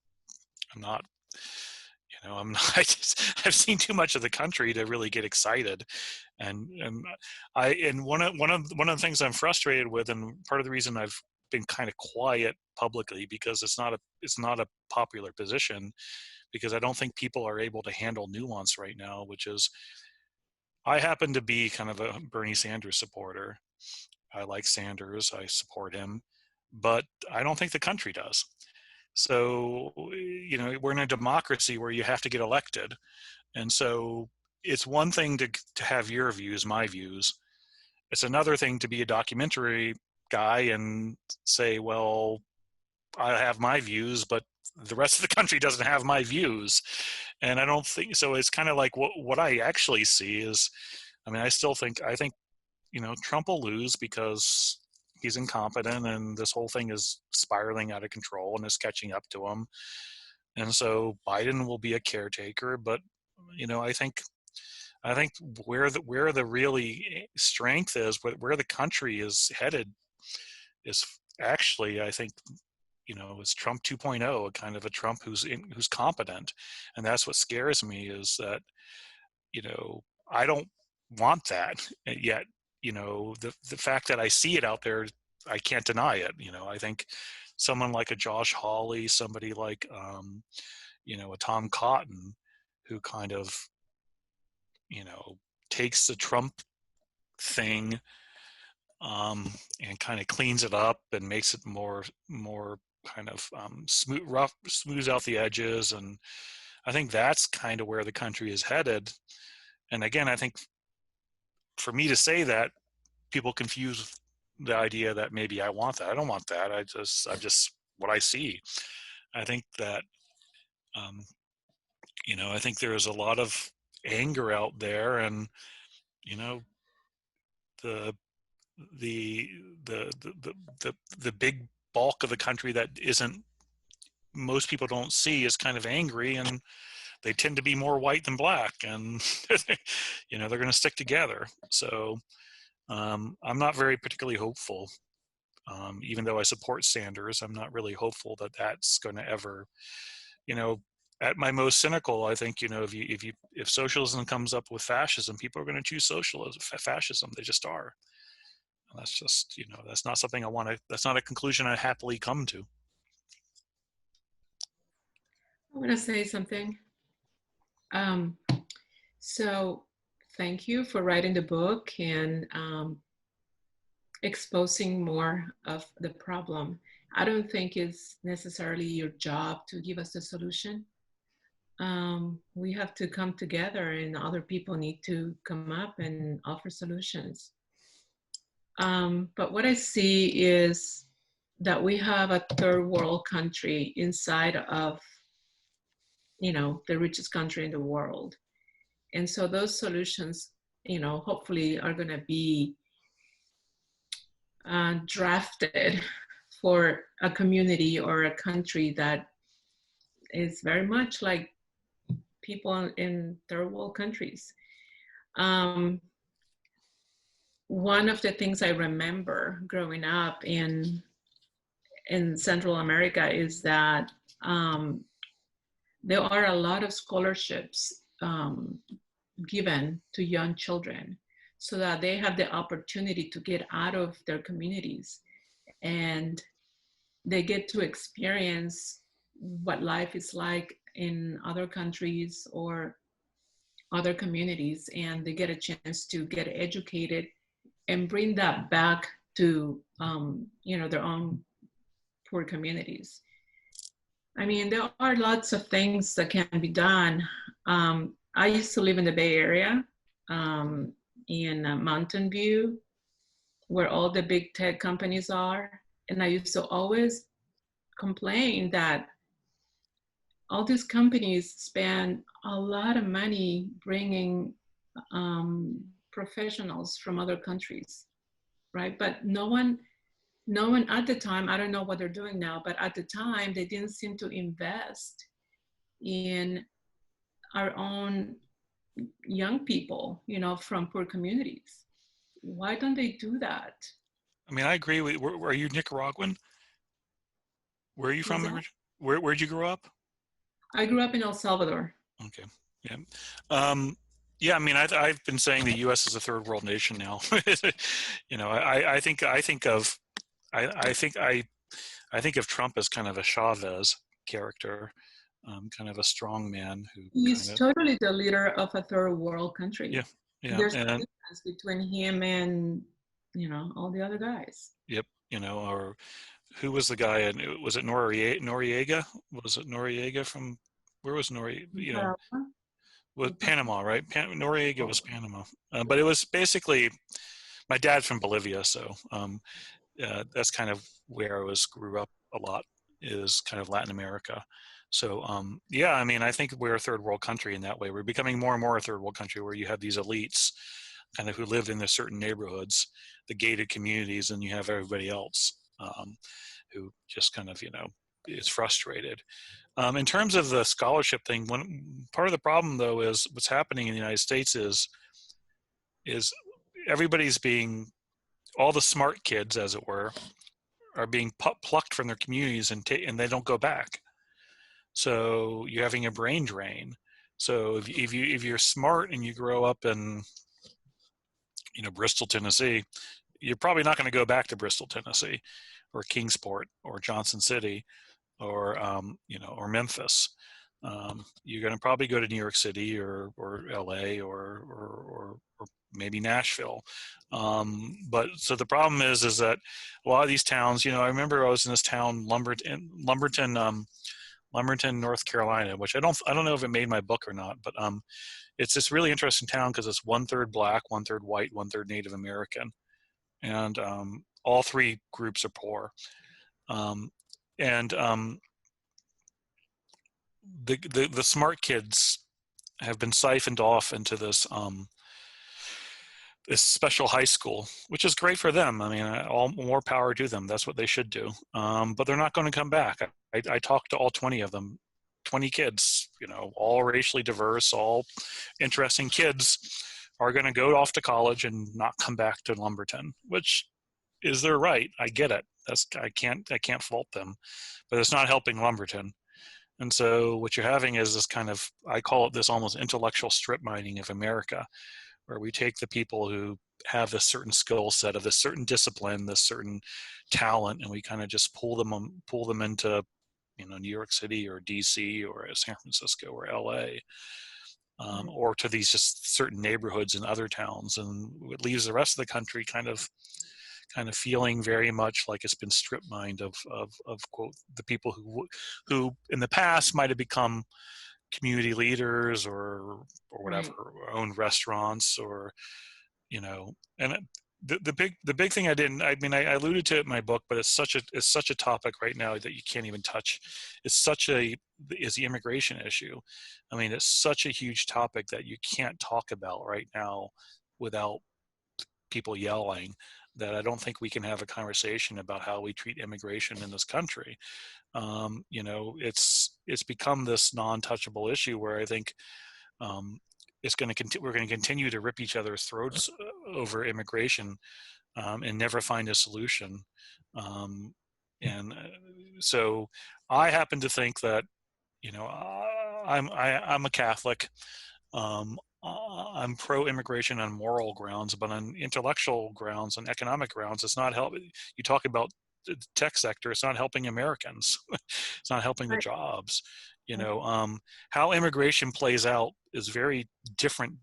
I've seen too much of the country to really get excited. And one of the things I'm frustrated with, and part of the reason I've been kind of quiet publicly, because it's not a popular position, because I don't think people are able to handle nuance right now, which is, I happen to be kind of a Bernie Sanders supporter. I like Sanders, I support him, but I don't think the country does. So, we're in a democracy where you have to get elected. And so it's one thing to have your views, my views. It's another thing to be a documentary guy and say, well, I have my views, but the rest of the country doesn't have my views. And I don't think so. It's kind of like what I actually see is, I think, Trump will lose because he's incompetent, and this whole thing is spiraling out of control and is catching up to him. And so Biden will be a caretaker, but I think where the really strength is, where the country is headed, is actually, I think, is Trump 2.0, a kind of a Trump who's competent. And that's what scares me, is that, I don't want that yet. The fact that I see it out there, I can't deny it. I think someone like a Josh Hawley, somebody like, a Tom Cotton, who kind of, takes the Trump thing, and kind of cleans it up and makes it more kind of smooths out the edges. And I think that's kind of where the country is headed. And again, I think for me to say that, people confuse the idea that maybe I want that. I don't want that. I'm just what I see. I think that, I think there is a lot of anger out there, and, the big bulk of the country that most people don't see is kind of angry, and they tend to be more white than black, and they're going to stick together. So I'm not very particularly hopeful. Even though I support Sanders, I'm not really hopeful that that's going to ever, at my most cynical, I think, if socialism comes up with fascism, people are going to choose fascism. They just are. And that's just, that's not something that's not a conclusion I happily come to. I want to say something. So thank you for writing the book and exposing more of the problem. I don't think it's necessarily your job to give us the solution. We have to come together, and other people need to come up and offer solutions. But what I see is that we have a third world country inside of, the richest country in the world. And so those solutions, hopefully are going to be drafted for a community or a country that is very much like people in third world countries. One of the things I remember growing up in Central America is that there are a lot of scholarships given to young children so that they have the opportunity to get out of their communities, and they get to experience what life is like in other countries or other communities, and they get a chance to get educated and bring that back to their own poor communities. I mean, there are lots of things that can be done. I used to live in the Bay Area. in Mountain View, where all the big tech companies are. And I used to always complain that all these companies spend a lot of money bringing professionals from other countries, right? But no one at the time, I don't know what they're doing now, but at the time, they didn't seem to invest in our own young people, you know, from poor communities. Why don't they do that? I mean, I agree with, are you Nicaraguan? Where are you from? Where'd you grow up? I grew up in El Salvador. Okay. Yeah. Yeah, I mean, I've been saying the U.S. is a third world nation now. You know, I think of Trump as kind of a Chavez character, kind of a strong man who. He's totally the leader of a third world country. Yeah, yeah. There's a difference between him and, you know, all the other guys. Yep. You know, or who was the guy? And was it Noriega? Was it Noriega from? Where was Noriega? You know. With Panama, right? Noriega was Panama, but it was basically, my dad's from Bolivia, so that's kind of where I grew up a lot, is kind of Latin America. So yeah, I mean, I think we're a third world country in that way. We're becoming more and more a third world country, where you have these elites kind of who live in the certain neighborhoods, the gated communities, and you have everybody else who just kind of, you know, is frustrated. In terms of the scholarship thing, part of the problem though is what's happening in the United States is everybody's all the smart kids, as it were, are being plucked from their communities and they don't go back. So you're having a brain drain. So if you're smart and you grow up in, you know, Bristol, Tennessee, you're probably not going to go back to Bristol, Tennessee, or Kingsport, or Johnson City, or you know, or Memphis. You're going to probably go to New York City or LA or maybe Nashville. But so the problem is that a lot of these towns, you know, I remember I was in this town, Lumberton, North Carolina, which I don't know if it made my book or not, but it's this really interesting town because it's 1/3 Black, 1/3 white, 1/3 Native American, and all three groups are poor. The smart kids have been siphoned off into this this special high school, which is great for them. I mean, all more power to them. That's what they should do. But they're not going to come back. I talked to all 20 of them, 20 kids, you know, all racially diverse, all interesting kids, are going to go off to college and not come back to Lumberton, which is their right. I get it. I can't fault them, but it's not helping Lumberton. And so what you're having is this kind of, I call it this almost intellectual strip mining of America, where we take the people who have this certain skill set of this certain discipline, this certain talent, and we kind of just pull them into, you know, New York City or DC or San Francisco or LA, or to these just certain neighborhoods in other towns, and it leaves the rest of the country kind of feeling very much like it's been strip mined of quote the people who in the past might have become community leaders or whatever, or owned restaurants, or, you know. And the big thing I alluded to it in my book, but it's such a topic right now that you can't even touch. Is the immigration issue. I mean, it's such a huge topic that you can't talk about right now without people yelling, that I don't think we can have a conversation about how we treat immigration in this country. You know, it's become this non-touchable issue where I think we're going to continue to rip each other's throats over immigration and never find a solution. So I happen to think that, you know, I'm a Catholic. I'm pro-immigration on moral grounds, but on intellectual grounds and economic grounds, it's not helping. You talk about the tech sector, it's not helping Americans. It's not helping the jobs. You know, how immigration plays out is very different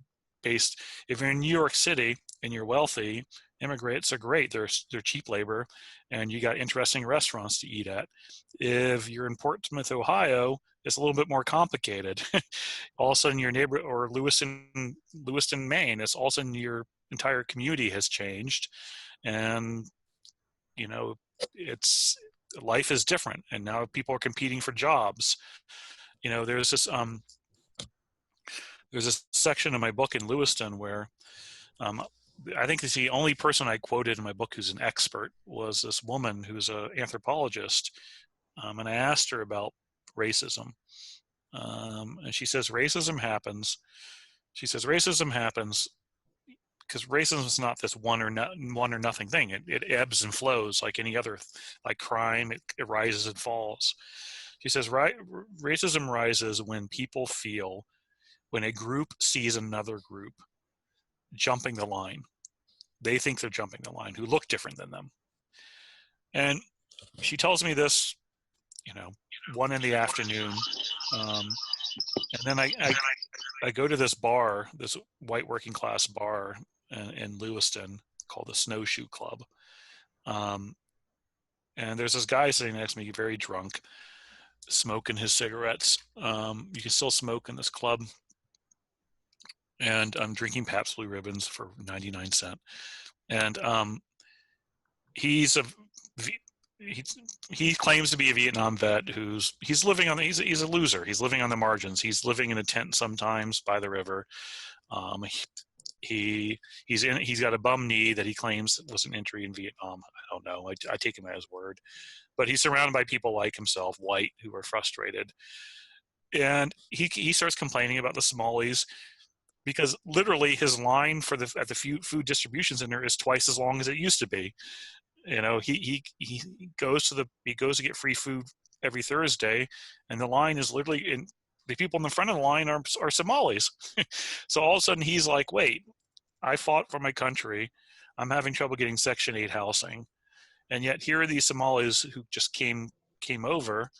based. If you're in New York City and you're wealthy, immigrants are great. They're cheap labor, and you got interesting restaurants to eat at. If you're in Portsmouth, Ohio, it's a little bit more complicated. All of a sudden your neighbor, or Lewiston, Maine, it's all of a sudden your entire community has changed. And, you know, life is different. And now people are competing for jobs. You know, there's this section in my book in Lewiston where I think the only person I quoted in my book who's an expert was this woman who's an anthropologist. And I asked her about racism. And she says, racism happens. She says, racism happens because racism is not this one or nothing thing. It ebbs and flows like any other, like crime, it rises and falls. She says, racism rises when people feel, when a group sees another group jumping the line. They think they're jumping the line, who look different than them. And she tells me this, you know, 1 PM. And then I go to this bar, this white working class bar in Lewiston called the Snowshoe Club. And there's this guy sitting next to me, very drunk, smoking his cigarettes. You can still smoke in this club. And I'm drinking Pabst Blue Ribbons for 99 cents. And he claims to be a Vietnam vet he's a loser. He's living on the margins. He's living in a tent sometimes by the river. He's got a bum knee that he claims was an injury in Vietnam. I don't know. I take him at his word. But he's surrounded by people like himself, white, who are frustrated. And he starts complaining about the Somalis, because literally his line at the food distribution center is twice as long as it used to be. You know, he goes to get free food every Thursday, and the line is literally the people in the front of the line are Somalis. So all of a sudden he's like, wait, I fought for my country. I'm having trouble getting Section 8 housing. And yet here are these Somalis who just came over,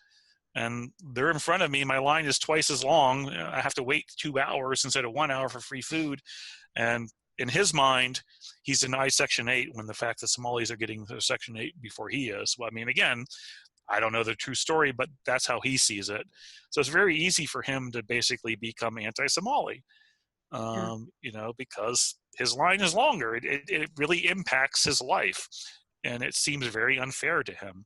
and they're in front of me. My line is twice as long. I have to wait 2 hours instead of 1 hour for free food. And in his mind, he's denied Section 8 when the fact that Somalis are getting their Section 8 before he is. Well, I mean, again, I don't know the true story, but that's how he sees it. So it's very easy for him to basically become anti-Somali, you know, because his line is longer. It really impacts his life, and it seems very unfair to him.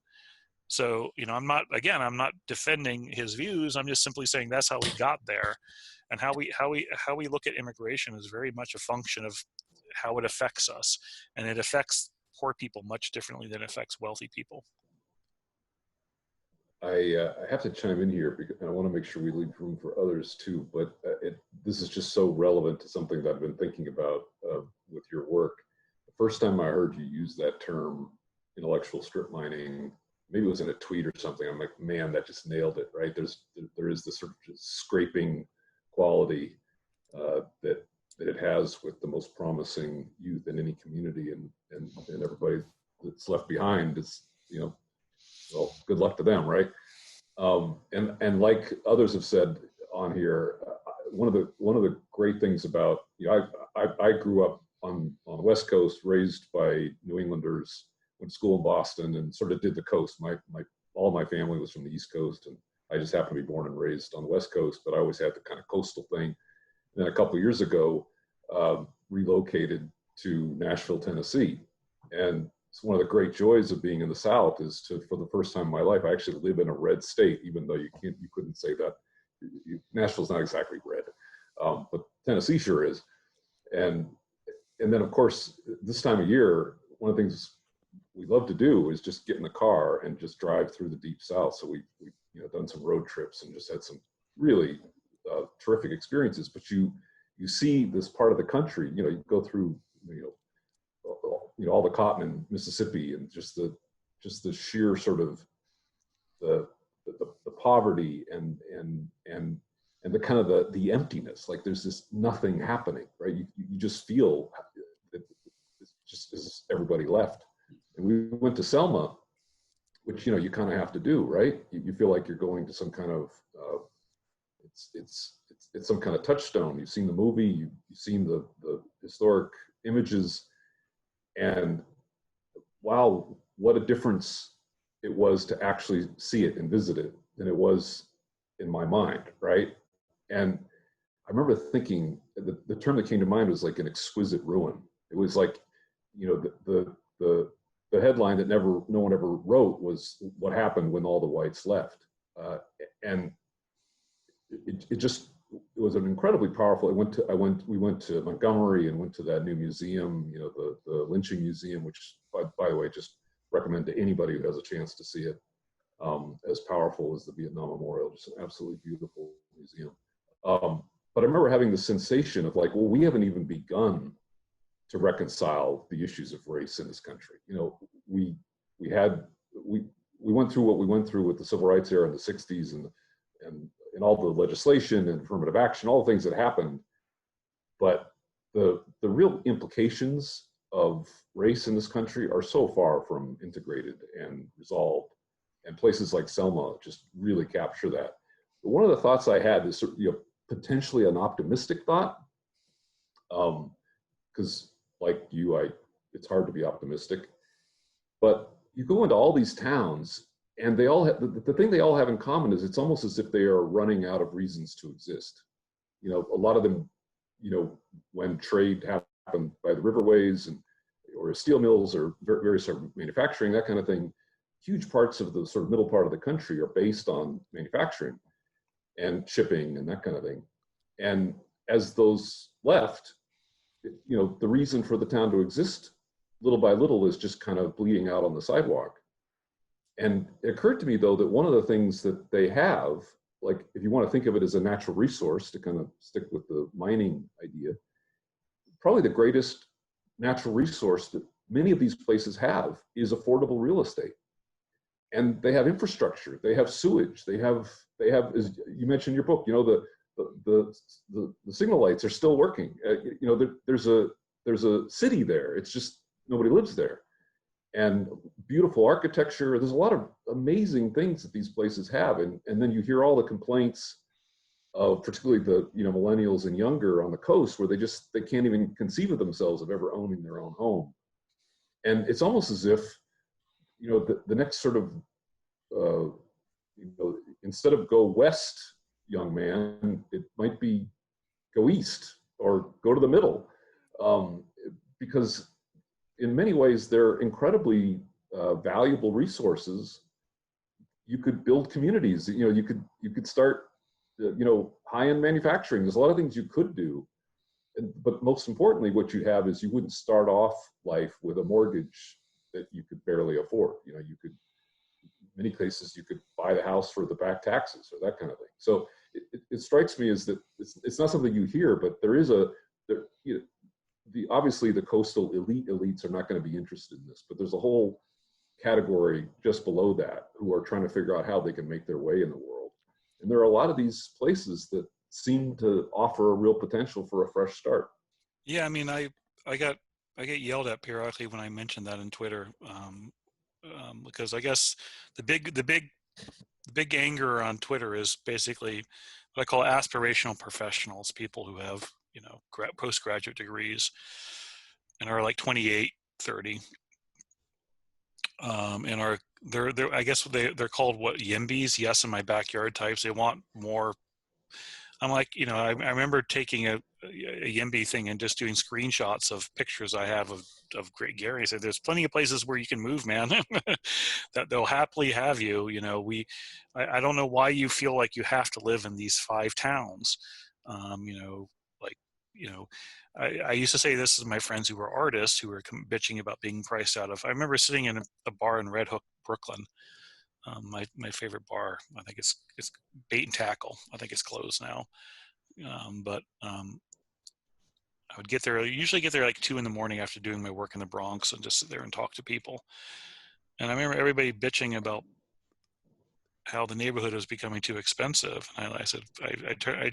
So, you know, I'm not defending his views. I'm just simply saying that's how we got there, and how we look at immigration is very much a function of how it affects us, and it affects poor people much differently than it affects wealthy people. I have to chime in here because I want to make sure we leave room for others too. But this is just so relevant to something that I've been thinking about with your work. The first time I heard you use that term, intellectual strip mining, maybe it was in a tweet or something. I'm like, man, that just nailed it, right? There is this sort of just scraping quality that it has with the most promising youth in any community, and everybody that's left behind is, you know, well, good luck to them, right? And like others have said on here, one of the great things about, you know, I grew up on the West Coast, raised by New Englanders. Went to school in Boston and sort of did the coast. All my family was from the East Coast, and I just happened to be born and raised on the West Coast, but I always had the kind of coastal thing. And then a couple of years ago, relocated to Nashville, Tennessee. And it's one of the great joys of being in the South is for the first time in my life, I actually live in a red state, even though you couldn't say that. Nashville's not exactly red, but Tennessee sure is. And then of course, this time of year, one of the things we love to do is just get in the car and just drive through the deep South. So we you know, done some road trips and just had some really terrific experiences. But you see this part of the country, you know, you go through, you know, all the cotton in Mississippi, and just the sheer sort of the poverty and the kind of the emptiness. Like there's this nothing happening, right? You just feel that it's just as everybody left. And we went to Selma, which, you know, you kind of have to do, right? You feel like you're going to some kind of it's some kind of touchstone. You've seen the movie, you've seen the historic images, and wow, what a difference it was to actually see it and visit it than it was in my mind, right? And I remember thinking the term that came to mind was like an exquisite ruin. It was like, you know, the headline that no one ever wrote was what happened when all the whites left, and it was an incredibly powerful. We went to Montgomery and went to that new museum, you know, the lynching museum, which by the way, just recommend to anybody who has a chance to see it. As powerful as the Vietnam Memorial, just an absolutely beautiful museum. But I remember having the sensation of like, well, we haven't even begun to reconcile the issues of race in this country. You know, we went through what we went through with the civil rights era in the 60s and all the legislation and affirmative action, all the things that happened. But the real implications of race in this country are so far from integrated and resolved. And places like Selma just really capture that. But one of the thoughts I had is, you know, potentially an optimistic thought, because like you, it's hard to be optimistic. But you go into all these towns, and they all have the thing they all have in common is it's almost as if they are running out of reasons to exist. You know, a lot of them, you know, when trade happened by the riverways or steel mills or various sort of manufacturing, that kind of thing, huge parts of the sort of middle part of the country are based on manufacturing and shipping and that kind of thing. And as those left, you know, the reason for the town to exist little by little is just kind of bleeding out on the sidewalk. And it occurred to me, though, that one of the things that they have, like if you want to think of it as a natural resource, to kind of stick with the mining idea, probably the greatest natural resource that many of these places have is affordable real estate. And they have infrastructure, they have sewage, they have, as you mentioned in your book, you know, the signal lights are still working. You know, there's a city there. It's just nobody lives there. And beautiful architecture. There's a lot of amazing things that these places have. And then you hear all the complaints of particularly the, you know, millennials and younger on the coast, where they can't even conceive of themselves of ever owning their own home. And it's almost as if, you know, the next sort of, you know, instead of go west, young man, it might be go east or go to the middle, because in many ways they're incredibly valuable resources. You could build communities. You know, you could start, you know, high-end manufacturing. There's a lot of things you could do, but most importantly, what you have is you wouldn't start off life with a mortgage that you could barely afford. You know, you could, in many cases, you could buy the house for the back taxes or that kind of thing. So it strikes me as that it's not something you hear, but there is you know, obviously the coastal elites are not going to be interested in this, but there's a whole category just below that who are trying to figure out how they can make their way in the world. And there are a lot of these places that seem to offer a real potential for a fresh start. Yeah, I mean, I get yelled at periodically when I mention that on Twitter, because I guess the big anger on Twitter is basically what I call aspirational professionals, people who have, you know, postgraduate degrees and are like 28, 30, and are they're I guess they're called what, YIMBYs, yes in my backyard types. They want more. I'm like, you know, I remember taking a YIMBY thing and just doing screenshots of pictures I have of Great Gary. I said, there's plenty of places where you can move, man, that they'll happily have you. You know, I don't know why you feel like you have to live in these 5 towns. You know, like, you know, I used to say this to my friends who were artists who were bitching about being priced out of. I remember sitting in a bar in Red Hook, Brooklyn. My favorite bar, I think it's Bait and Tackle. I think it's closed now. But I would get there, usually get there like 2 a.m. after doing my work in the Bronx and just sit there and talk to people. And I remember everybody bitching about how the neighborhood was becoming too expensive. And I said, I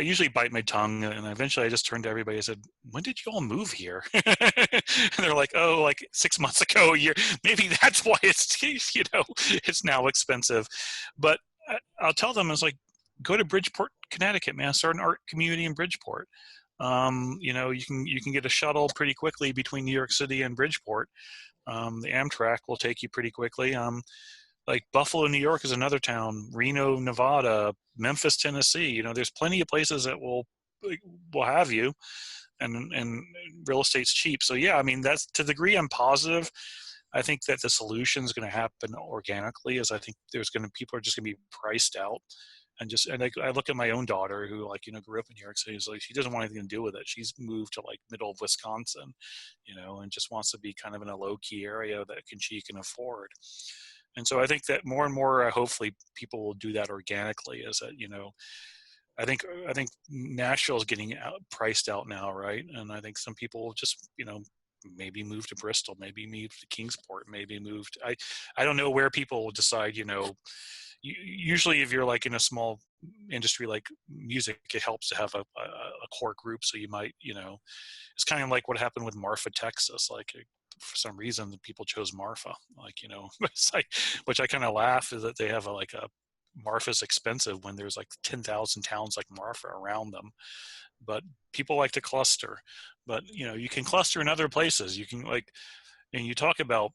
usually bite my tongue, and eventually I just turned to everybody and said, when did you all move here? And they're like, oh, like 6 months ago, a year. Maybe that's why it's, you know, it's now expensive. But I'll tell them, it's like, go to Bridgeport, Connecticut, man, start an art community in Bridgeport. You know, you can get a shuttle pretty quickly between New York City and Bridgeport. The Amtrak will take you pretty quickly. like Buffalo, New York is another town, Reno, Nevada, Memphis, Tennessee. You know, there's plenty of places that will have you, and real estate's cheap. So yeah, I mean, that's to the degree I'm positive. I think that the solution is going to happen organically, as I think people are just going to be priced out. And I look at my own daughter who, like, you know, grew up in New York City. Like, she doesn't want anything to do with it. She's moved to like middle of Wisconsin, you know, and just wants to be kind of in a low key area that she can afford. And so I think that more and more, hopefully people will do that organically, as that, you know, I think Nashville is getting priced out now. Right. And I think some people will just, you know, maybe move to Bristol, maybe move to Kingsport, maybe move to, I don't know where people will decide, you know. Usually if you're like in a small industry like music, it helps to have a core group. So you might, you know, it's kind of like what happened with Marfa, Texas. Like, for some reason the people chose Marfa, like, you know, it's like, which I kind of laugh, is that they have a Marfa's expensive when there's like 10,000 towns like Marfa around them. But people like to cluster. But, you know, you can cluster in other places. You can, like, and you talk about,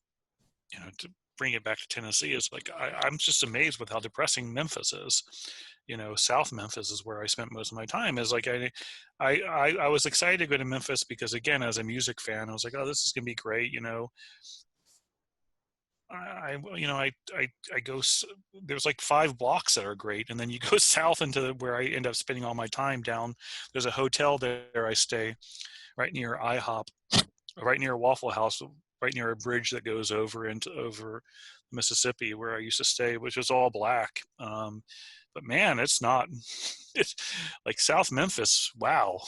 you know, to bring it back to Tennessee, is like, I'm just amazed with how depressing Memphis is. You know, South Memphis is where I spent most of my time. Is like, I was excited to go to Memphis because, again, as a music fan, I was like, oh, this is gonna be great. You know, I go, there's like 5 blocks that are great, and then you go south into where I end up spending all my time down. There's a hotel there I stay right near IHOP, right near Waffle House, right near a bridge that goes over Mississippi, where I used to stay, which was all black. But man, it's like South Memphis. Wow.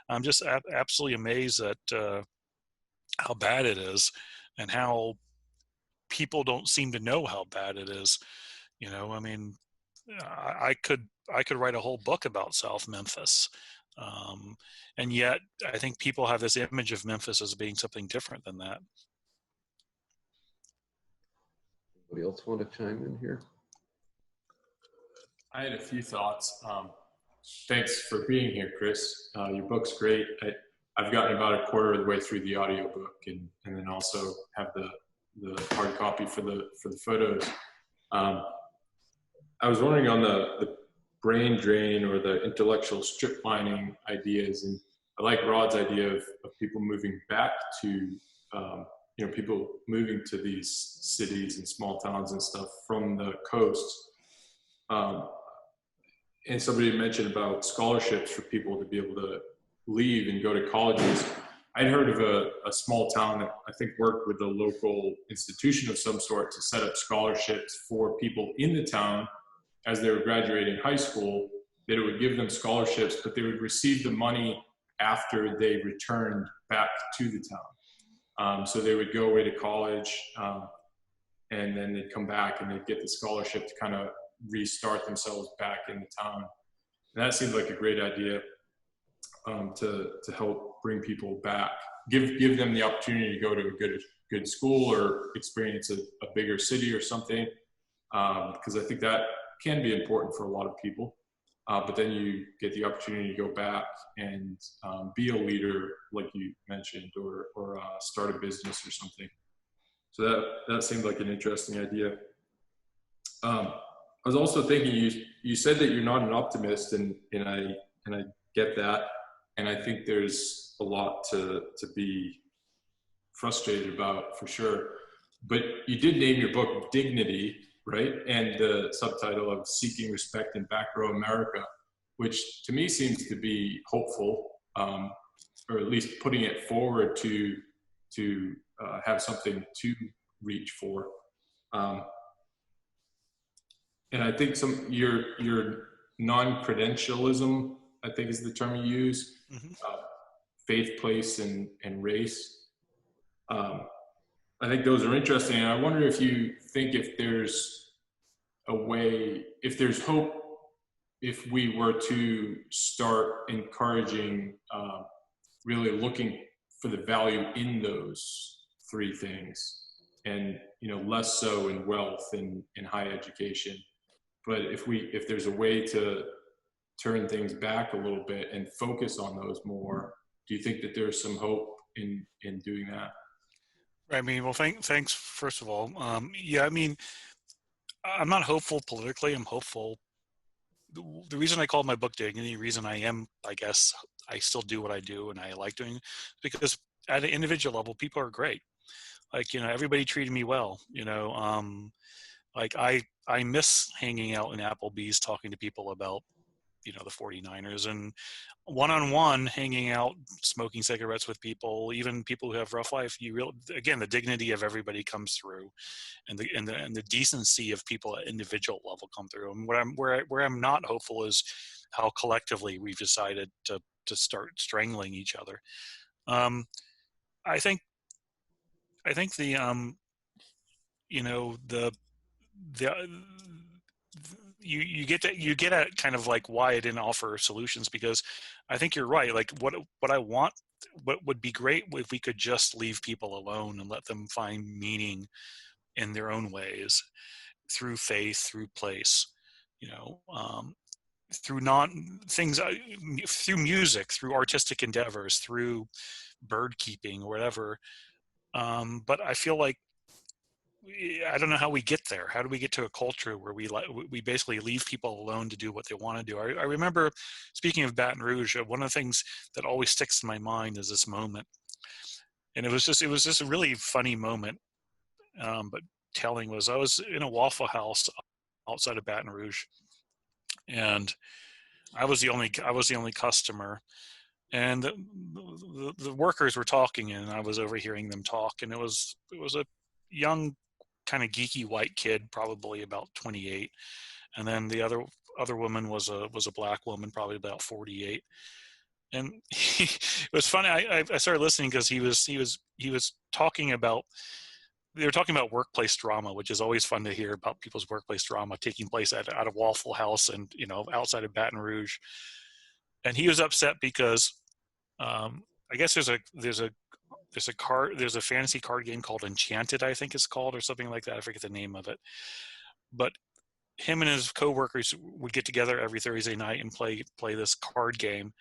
I'm just absolutely amazed at how bad it is, and how people don't seem to know how bad it is. You know, I mean, I could write a whole book about South Memphis. And yet I think people have this image of Memphis as being something different than that. Anybody else want to chime in here? I had a few thoughts. Thanks for being here, Chris. Your book's great. I've gotten about a quarter of the way through the audiobook, and then also have the hard copy for the photos. I was wondering on the brain drain or the intellectual strip mining ideas, and I like Rod's idea of people moving back to, you know, people moving to these cities and small towns and stuff from the coast. And somebody mentioned about scholarships for people to be able to leave and go to colleges. I'd heard of a small town that I think worked with a local institution of some sort to set up scholarships for people in the town as they were graduating high school, that it would give them scholarships, but they would receive the money after they returned back to the town. So they would go away to college, and then they'd come back and they'd get the scholarship to kind of restart themselves back in the town. And that seemed like a great idea, to help bring people back, give them the opportunity to go to a good school or experience a bigger city or something, because I think that can be important for a lot of people. But then you get the opportunity to go back and be a leader, like you mentioned, or start a business or something. So that seemed like an interesting idea. I was also thinking, you said that you're not an optimist, and I get that, and I think there's a lot to be frustrated about, for sure. But you did name your book Dignity, right? And the subtitle of Seeking Respect in Back Row America, which to me seems to be hopeful, or at least putting it forward to have something to reach for. And I think your non-credentialism, I think is the term you use, faith, place, and race. I think those are interesting. And I wonder if you think if there's a way, if there's hope, if we were to start encouraging, really looking for the value in those 3 things, and, you know, less so in wealth and high education. But if there's a way to turn things back a little bit and focus on those more, do you think that there's some hope in doing that? I mean, well, thanks first of all. Yeah, I mean, I'm not hopeful politically. I'm hopeful. The reason I called my book Dignity, the reason I am, I guess, I still do what I do and I like doing it, because at an individual level, people are great. Like, everybody treated me well, like I miss hanging out in Applebee's talking to people about, the 49ers, and one-on-one hanging out, smoking cigarettes with people, even people who have rough life. Again, the dignity of everybody comes through, and the decency of people at individual level come through. And where I'm not hopeful is how collectively we've decided to start strangling each other. I think the the you get at kind of like why I didn't offer solutions, because I think you're right. Like what I want, what would be great if we could just leave people alone and let them find meaning in their own ways, through faith, through place, through through music, through artistic endeavors, through bird keeping or whatever. But I feel like I don't know how we get there. How do we get to a culture where we basically leave people alone to do what they want to do? I remember, speaking of Baton Rouge, one of the things that always sticks in my mind is this moment, and it was just a really funny moment. But telling was, I was in a Waffle House outside of Baton Rouge, and I was the only customer, and the workers were talking, and I was overhearing them talk, and it was a young, kind of geeky white kid, probably about 28, and then the other woman was a black woman, probably about 48. And it was funny. I started listening because he was talking about, they were talking about workplace drama, which is always fun to hear about people's workplace drama taking place at a Waffle House and outside of Baton Rouge. And he was upset because I guess there's a fantasy card game called Enchanted, I think it's called, or something like that. I forget the name of it. But him and his coworkers would get together every Thursday night and play this card game.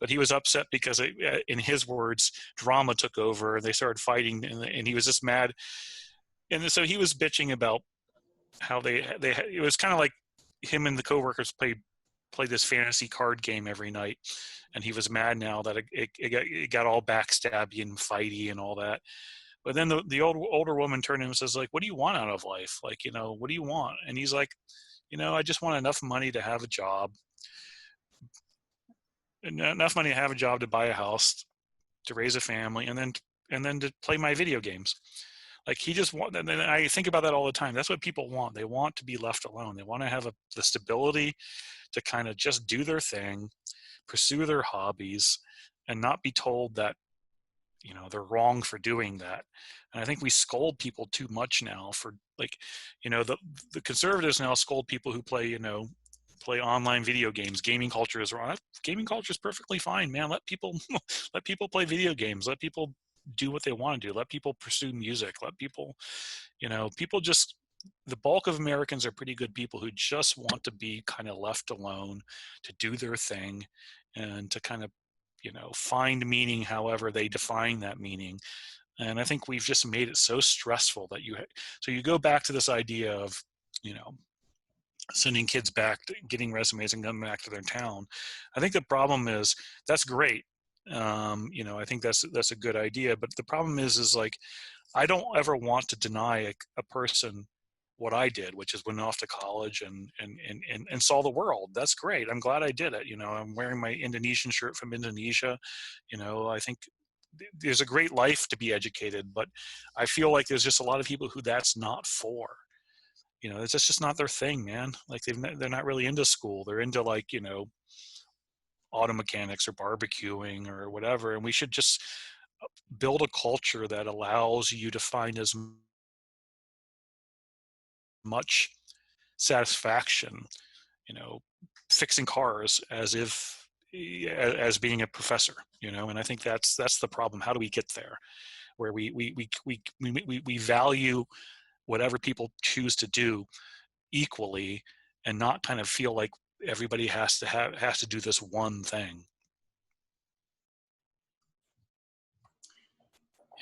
But he was upset because, in his words, drama took over and they started fighting, and he was just mad. And so he was bitching about how it was kind of like him and the coworkers play this fantasy card game every night, and he was mad now that it got all backstabby and fighty and all that. But then the older woman turned to him and says, like, what do you want out of life? Like, what do you want? And he's like, I just want enough money to have a job, and enough money to have a job to buy a house, to raise a family, and then to play my video games. Like, he just want, and I think about that all the time. That's what people want. They want to be left alone. They want to have the stability to kind of just do their thing, pursue their hobbies, and not be told that, they're wrong for doing that. And I think we scold people too much now for, like, the conservatives now scold people who play online video games. Gaming culture is wrong. Gaming culture is perfectly fine, man. Let people play video games. Let people do what they want to do. Let people pursue music. Let people, people just, the bulk of Americans are pretty good people who just want to be kind of left alone to do their thing and to kind of, find meaning however they define that meaning. And I think we've just made it so stressful that so you go back to this idea of, sending kids back, getting resumes and coming back to their town. I think the problem is, that's great. I think that's a good idea. But the problem is like, I don't ever want to deny a person what I did, which is went off to college and saw the world. That's great. I'm glad I did it. I'm wearing my Indonesian shirt from Indonesia. I think there's a great life to be educated, but I feel like there's just a lot of people who that's not for. It's just not their thing, man. Like, they're not really into school. They're into, like, auto mechanics or barbecuing or whatever. And we should just build a culture that allows you to find as much satisfaction, fixing cars as being a professor, and I think that's the problem. How do we get there where we value whatever people choose to do equally, and not kind of feel like everybody has to do this one thing?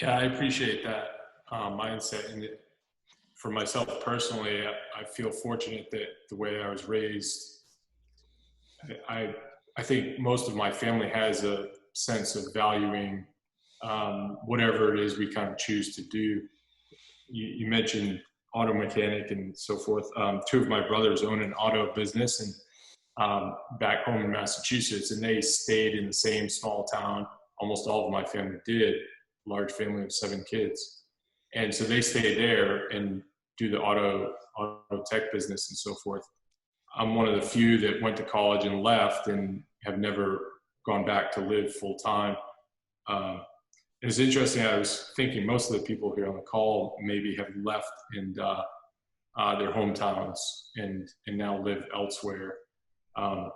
Yeah, I appreciate that. mindset. And for myself personally, I feel fortunate that the way I was raised, I think most of my family has a sense of valuing whatever it is we kind of choose to do. You mentioned auto mechanic and so forth. Two of my brothers own an auto business and back home in Massachusetts, and they stayed in the same small town. Almost all of my family did, large family of 7 kids. And so they stay there and do the auto tech business and so forth. I'm one of the few that went to college and left and have never gone back to live full time. It's interesting. I was thinking most of the people here on the call maybe have left and their hometowns and now live elsewhere. And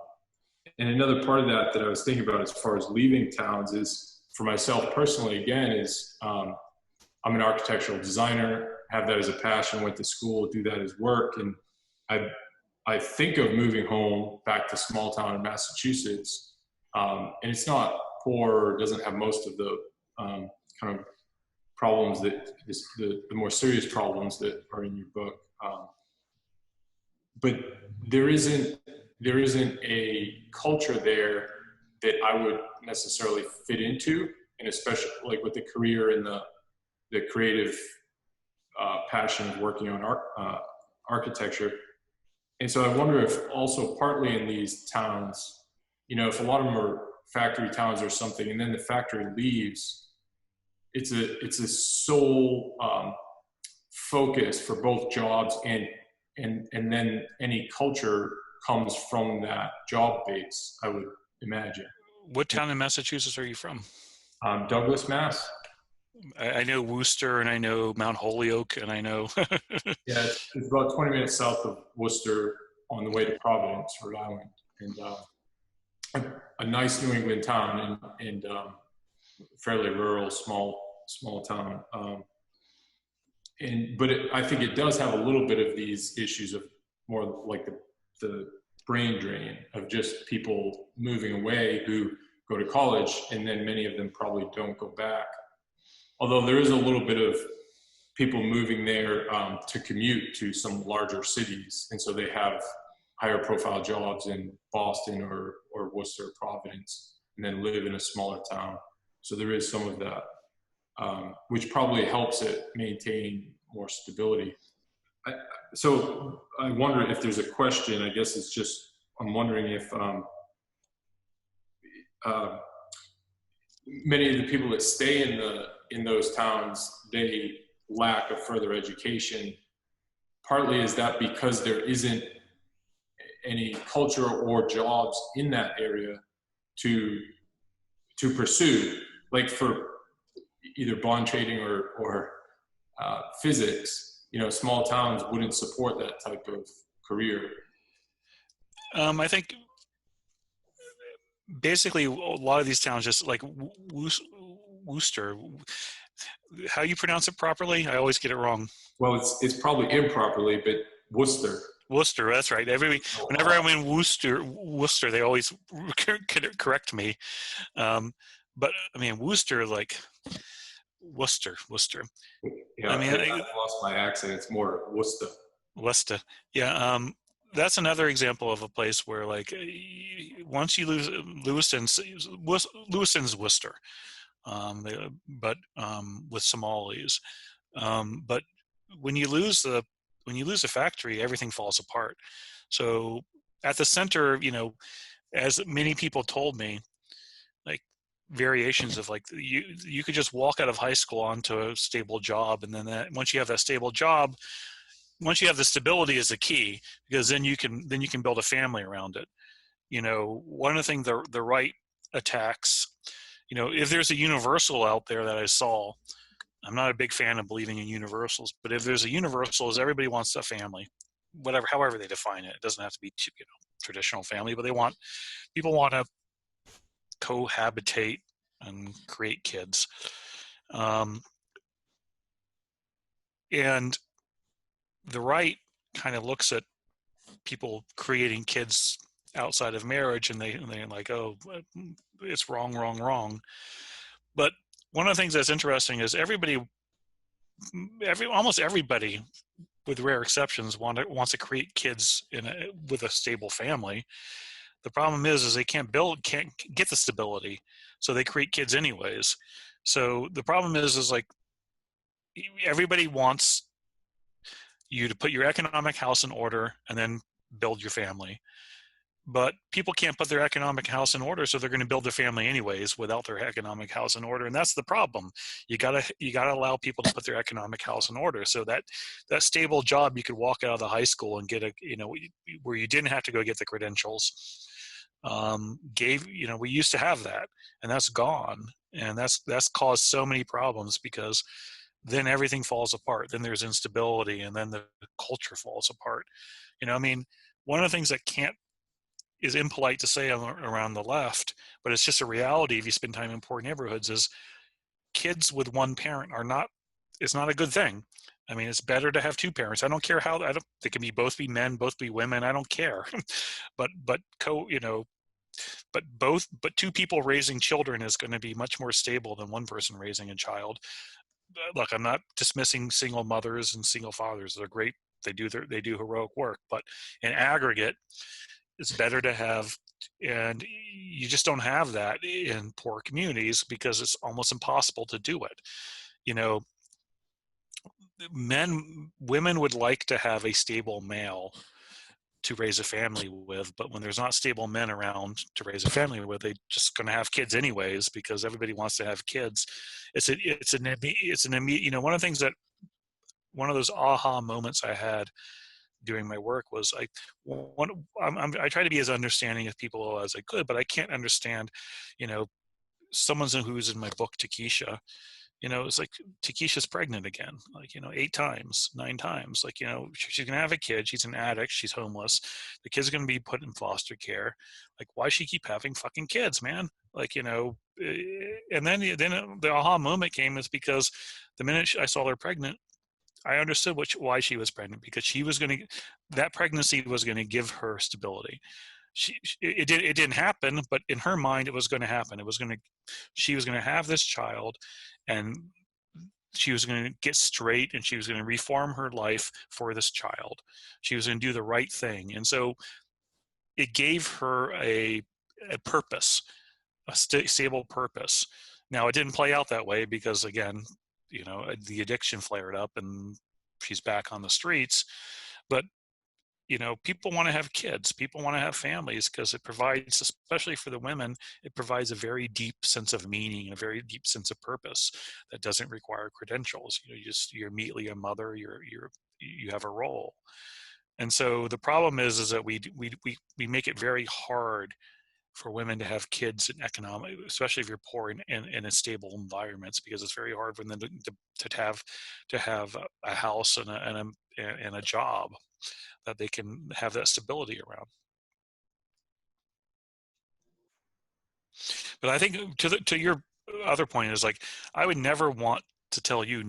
another part of that I was thinking about as far as leaving towns is, for myself personally, again, is I'm an architectural designer, have that as a passion, went to school, do that as work. And I think of moving home back to small town in Massachusetts. And it's not poor, doesn't have most of the kind of problems that the more serious problems that are in your book. But there isn't a culture there that I would necessarily fit into, and especially like with the career and the creative passion of working on architecture. And so I wonder if also partly in these towns, if a lot of them are factory towns or something, and then the factory leaves, it's a sole focus for both jobs and then any culture comes from that job base, I would imagine. What town in Massachusetts are you from? Douglas, Mass. I know Worcester, and I know Mount Holyoke, and I know. Yeah, it's about 20 minutes south of Worcester on the way to Providence, Rhode Island, and a nice New England town and fairly rural, small town. But I think it does have a little bit of these issues of more like the brain drain of just people moving away who go to college, and then many of them probably don't go back. Although there is a little bit of people moving there to commute to some larger cities, and so they have higher profile jobs in Boston or Worcester, Providence, and then live in a smaller town. So there is some of that, which probably helps it maintain more stability. So I wonder if there's a question. I guess it's just, I'm wondering if many of the people that stay in those towns, they lack a further education. Partly is that because there isn't any culture or jobs in that area to pursue, like for either bond trading or physics. Small towns wouldn't support that type of career. I think basically a lot of these towns, just like Worcester, how you pronounce it properly? I always get it wrong. Well, it's probably improperly, but Worcester. Worcester, that's right. Whenever I'm in Worcester, they always correct me. But I mean, Worcester, like Worcester. Yeah, I mean, I've lost my accent. It's more Worcester. Worcester. Yeah. That's another example of a place where, like, once you lose Lewiston's Worcester, but with Somalis. But when you lose the factory, everything falls apart. So at the center, as many people told me, like variations of like you could just walk out of high school onto a stable job, and then once you have that stable job, once you have the stability is the key, because then you can build a family around it. One of the things the right attacks, if there's a universal out there that I saw, I'm not a big fan of believing in universals, but if there's a universal, is everybody wants a family, however they define it. It doesn't have to be traditional family, but people want to cohabitate and create kids. And the right kind of looks at people creating kids outside of marriage, and they're like, oh, it's wrong. But one of the things that's interesting is everybody almost everybody, with rare exceptions, wants to create kids with a stable family. The problem is they can't get the stability, so they create kids anyways. So the problem is like everybody wants you to put your economic house in order and then build your family. But people can't put their economic house in order, so they're going to build their family anyways without their economic house in order, and that's the problem. You gotta allow people to put their economic house in order, so that stable job you could walk out of the high school and get where you didn't have to go get the credentials. We used to have that, and that's gone, and that's caused so many problems because then everything falls apart. Then there's instability, and then the culture falls apart. One of the things that is impolite to say around the left, but it's just a reality if you spend time in poor neighborhoods, is kids with one parent it's not a good thing. It's better to have two parents. I don't care how, they can both be men, both be women. I don't care. but two people raising children is going to be much more stable than one person raising a child. Look, I'm not dismissing single mothers and single fathers. They're great. They do heroic work, but in aggregate, it's better to have, and you just don't have that in poor communities because it's almost impossible to do it. Women would like to have a stable male to raise a family with, but when there's not stable men around to raise a family with, they're just going to have kids anyways because everybody wants to have kids. One of the things one of those aha moments I had doing my work was I try to be as understanding of people as I could, but I can't understand, someone who's in my book, Takesha, it's like Takesha's pregnant again, 8 times, 9 times, she's going to have a kid. She's an addict. She's homeless. The kid's going to be put in foster care. Why she keep having fucking kids, man? And then the aha moment came is because the minute I saw her pregnant, I understood why she was pregnant, because that pregnancy was going to give her stability. It didn't happen, but in her mind, it was going to happen. She was going to have this child, and she was going to get straight, and she was going to reform her life for this child. She was going to do the right thing. And so it gave her a purpose, a stable purpose. Now, it didn't play out that way because, again, the addiction flared up and she's back on the streets. But, people want to have kids. People want to have families because it provides, especially for the women, it provides a very deep sense of meaning, a very deep sense of purpose that doesn't require credentials. You're immediately a mother. You have a role. And so the problem is that we make it very hard for women to have kids in economic, especially if you're poor in stable environments, because it's very hard for them to have a house and a job that they can have that stability around. But I think to your other point is I would never want to tell you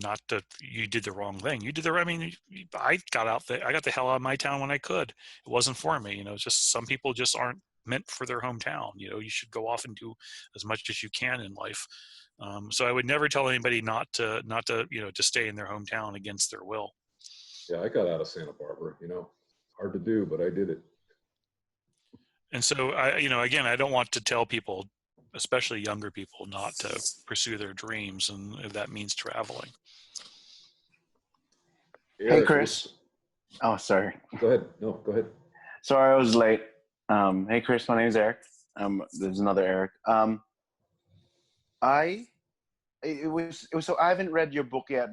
you did the wrong thing. You did I got the hell out of my town when I could. It wasn't for me. Just some people just aren't meant for their hometown. You should go off and do as much as you can in life. So I would never tell anybody not to to stay in their hometown against their will. Yeah, I got out of Santa Barbara, hard to do, but I did it. And so again, I don't want to tell people, especially younger people, not to pursue their dreams, and if that means traveling. Hey, Chris. Oh, sorry. Go ahead. No, go ahead. Sorry, I was late. Hey, Chris, my name is Eric. There's another Eric. So I haven't read your book yet,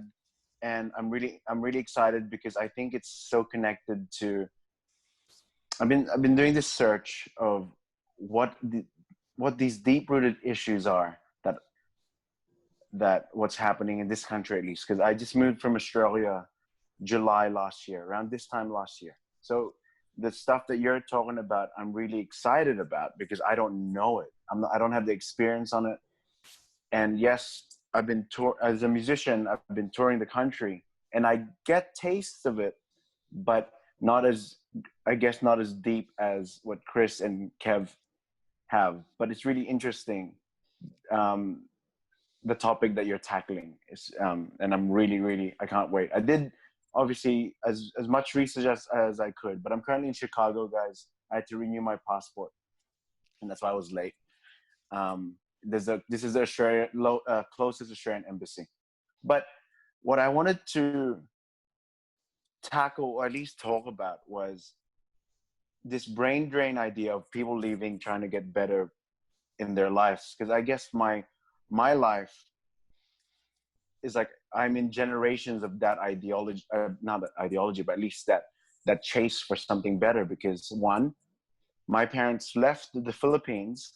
and I'm really excited because I think it's so connected to. I've been doing this search of what these deep-rooted issues are that what's happening in this country, at least, because I just moved from Australia July last year, around this time last year. So the stuff that you're talking about, I'm really excited about because I don't know it. I don't have the experience on it. And yes, as a musician, I've been touring the country, and I get tastes of it, but not as deep as what Chris and Kev have. But it's really interesting. the topic that you're tackling. And I'm really, I can't wait. I did obviously as much research as I could, but I'm currently in Chicago, guys. I had to renew my passport, and that's why I was late. This is the Australia, closest Australian embassy. But what I wanted to tackle, or at least talk about, was this brain drain idea of people leaving, trying to get better in their lives. Because I guess my life is like, I'm in generations of that ideology, not that ideology, but at least that chase for something better. Because one, my parents left the Philippines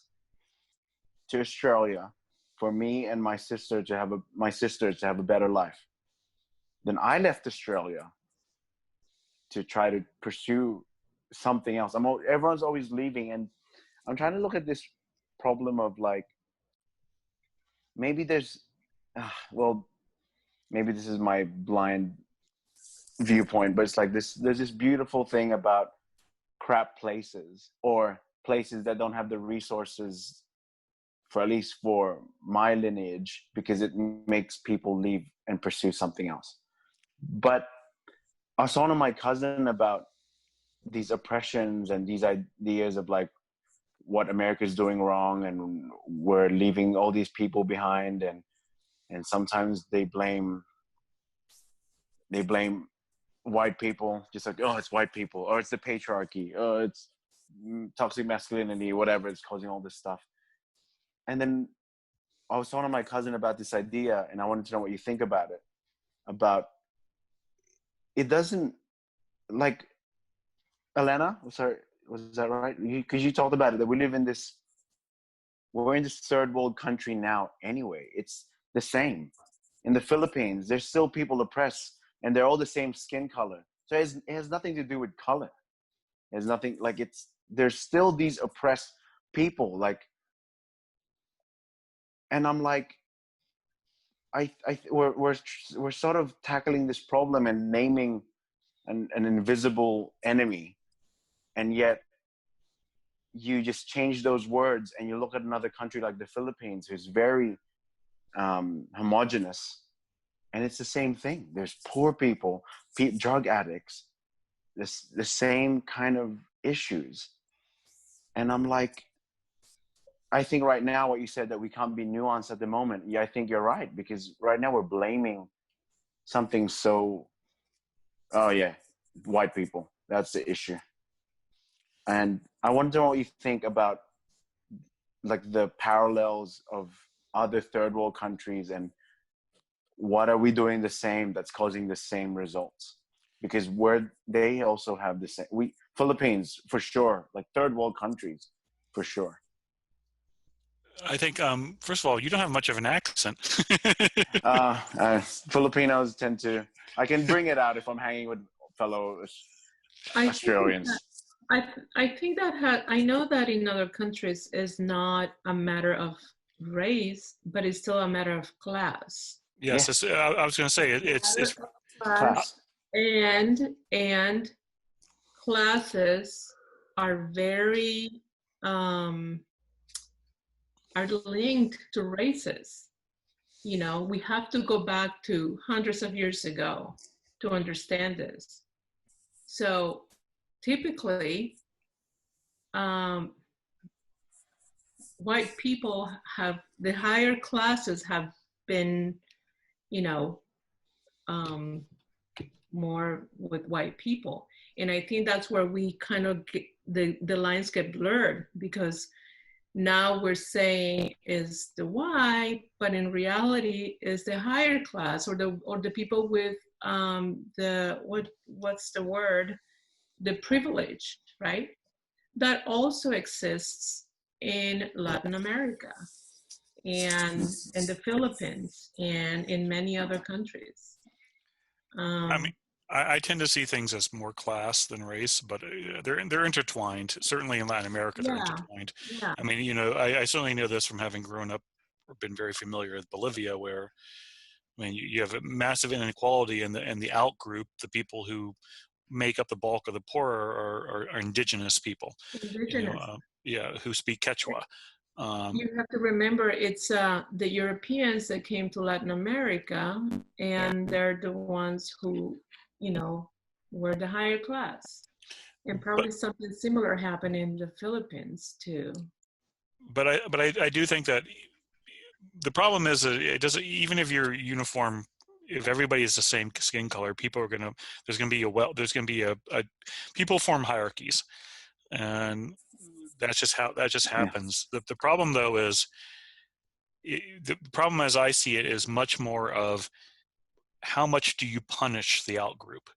to Australia for me and my sister to have a better life. Then I left Australia to try to pursue something else. Everyone's always leaving, and I'm trying to look at this problem of like, maybe there's, maybe this is my blind viewpoint, but it's like there's this beautiful thing about crap places, or places that don't have the resources, for at least for my lineage, because it makes people leave and pursue something else. But I was talking to my cousin about these oppressions and these ideas of like what America is doing wrong, and we're leaving all these people behind, and sometimes they blame white people, just like, oh, it's white people, or it's the patriarchy, or it's toxic masculinity, whatever, it's causing all this stuff. And then I was talking to my cousin about this idea, and I wanted to know what you think about it. About it doesn't, like, Elena, sorry, was that right? Because you talked about it, that we're in this third world country now anyway. It's the same. In the Philippines, there's still people oppressed, and they're all the same skin color. So it has nothing to do with color. It has nothing, like, there's still these oppressed people, like, and I'm like, we're sort of tackling this problem and naming an invisible enemy, and yet you just change those words and you look at another country like the Philippines, who's very homogenous, and it's the same thing. There's poor people, drug addicts, the same kind of issues. And I'm like, I think right now what you said, that we can't be nuanced at the moment, yeah, I think you're right, because right now we're blaming something so, oh yeah, white people, that's the issue. And I want to know what you think about like the parallels of other third world countries, and what are we doing the same that's causing the same results? Because they also have the same, Philippines for sure, like third world countries for sure. I think, first of all, you don't have much of an accent. Filipinos tend to, I can bring it out if I'm hanging with fellow Australians. I think that I know that in other countries is not a matter of race, but it's still a matter of class. Yes, yeah. I was going to say it's class. And classes are very are linked to races. You know, we have to go back to hundreds of years ago to understand this. So typically, white people the higher classes have been, you know, more with white people. And I think that's where we kind of the lines get blurred, because now we're saying is the white, but in reality is the higher class, or the people with what's the word? The privilege, right? That also exists in Latin America and in the Philippines and in many other countries. I mean, I tend to see things as more class than race, but they're intertwined. Certainly in Latin America, they're intertwined. Yeah. I mean, you know, I certainly know this from having grown up or been very familiar with Bolivia, where, I mean, you have a massive inequality in the out group. The people who make up the bulk of the poor are indigenous people. Indigenous. You know, who speak Quechua. You have to remember it's the Europeans that came to Latin America, and they're the ones who, you know, were the higher class. And probably something similar happened in the Philippines too. But I do think that the problem is that it doesn't, even if you're uniform, if everybody is the same skin color, people are gonna, there's gonna be people form hierarchies, and that's just how that just happens. The problem though is, the problem as I see it is much more of how much do you punish the out group.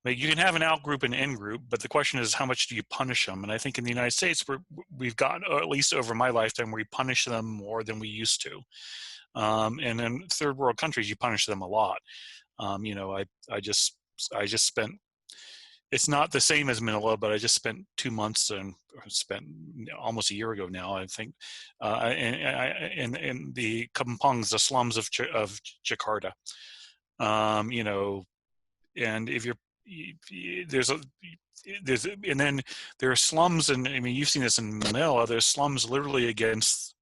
Like, you can have an out group and in group, but the question is how much do you punish them? And I think in the United States we've gotten, or at least over my lifetime, we punish them more than we used to. And in third world countries, you punish them a lot. You know, I just spent, it's not the same as Manila, but I just spent 2 months and spent almost a year ago now, I think, in the kampangs, the slums of Jakarta. You know, and if you're, and then there are slums, and I mean, you've seen this in Manila, there's slums literally against,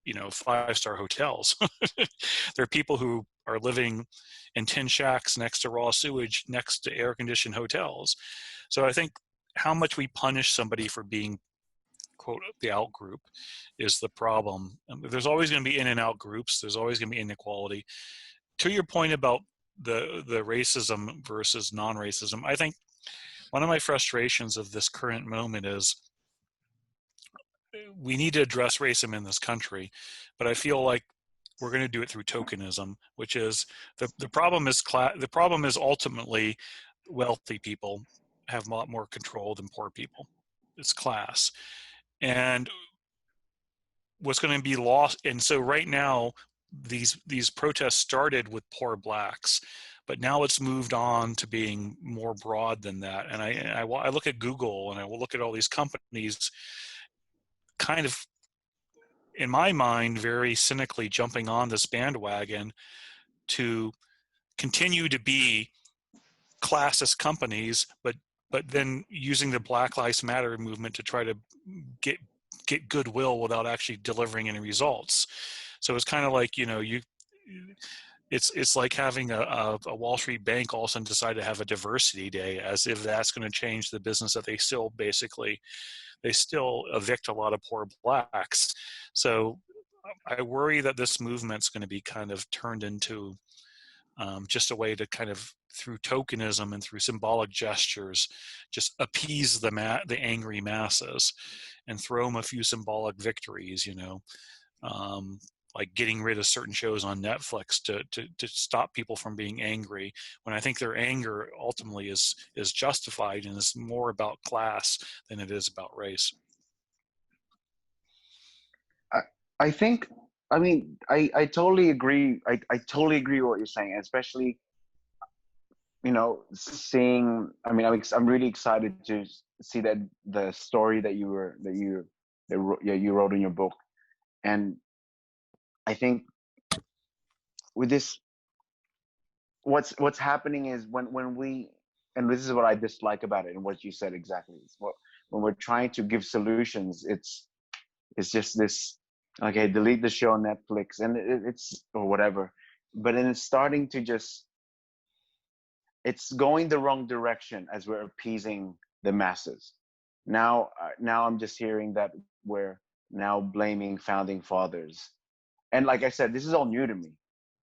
you know, 5-star hotels. There are people who are living in tin shacks next to raw sewage, next to air-conditioned hotels. So I think how much we punish somebody for being, quote, the out group is the problem. There's always going to be in and out groups. There's always going to be inequality. To your point about the racism versus non-racism, I think one of my frustrations of this current moment is we need to address racism in this country, but I feel like we're going to do it through tokenism, which is the problem is the problem is ultimately wealthy people have a lot more control than poor people. It's class. And what's going to be lost, and so right now these protests started with poor blacks, but now it's moved on to being more broad than that. And I look at Google, and I will look at all these companies kind of, in my mind, very cynically jumping on this bandwagon to continue to be classist companies, but then using the Black Lives Matter movement to try to get goodwill without actually delivering any results. So it's kind of like, you know, it's like having a Wall Street bank all of a sudden decide to have a diversity day, as if that's going to change the business that they still evict a lot of poor blacks. So I worry that this movement's going to be kind of turned into just a way to kind of, through tokenism and through symbolic gestures, just appease the angry masses and throw them a few symbolic victories, you know, like getting rid of certain shows on Netflix to stop people from being angry, when I think their anger ultimately is justified and is more about class than it is about race. I think, I mean, I totally agree. I totally agree with what you're saying, especially, you know, seeing, I mean, I'm really excited to see that the story that you wrote in your book. And I think with this, what's happening is when we, and this is what I dislike about it and what you said exactly, is when we're trying to give solutions, it's just this, okay, delete the show on Netflix, and it's, or whatever. But then it's starting to just, it's going the wrong direction as we're appeasing the masses. Now I'm just hearing that we're now blaming founding fathers. And like I said, this is all new to me.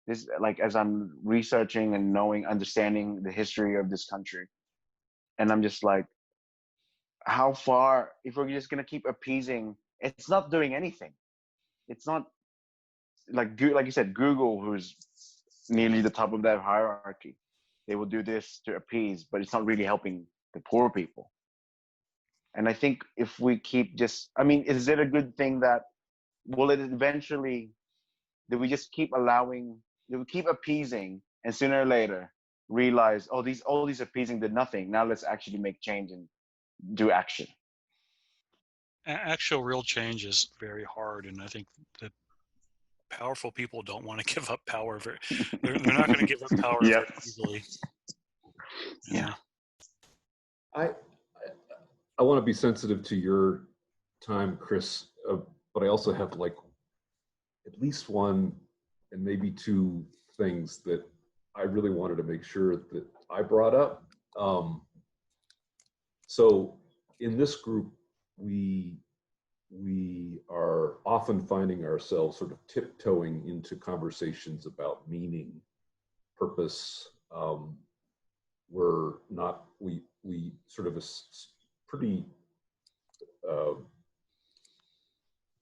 This, like, as I'm researching and understanding the history of this country. And I'm just like, how far, if we're just gonna keep appeasing, it's not doing anything. It's not like you said, Google, who's nearly the top of that hierarchy, they will do this to appease, but it's not really helping the poor people. And I think if we keep just, I mean, is it a good thing that, will it eventually, do we just keep allowing, do we keep appeasing, and sooner or later realize, oh, all these appeasing did nothing, now let's actually make change and do action? Actual real change is very hard, and I think that powerful people don't want to give up power. They're not going to give up power very easily. Yeah. I want to be sensitive to your time, Chris, but I also have like at least one and maybe two things that I really wanted to make sure that I brought up. So in this group, we are often finding ourselves sort of tiptoeing into conversations about meaning, purpose. We sort of pretty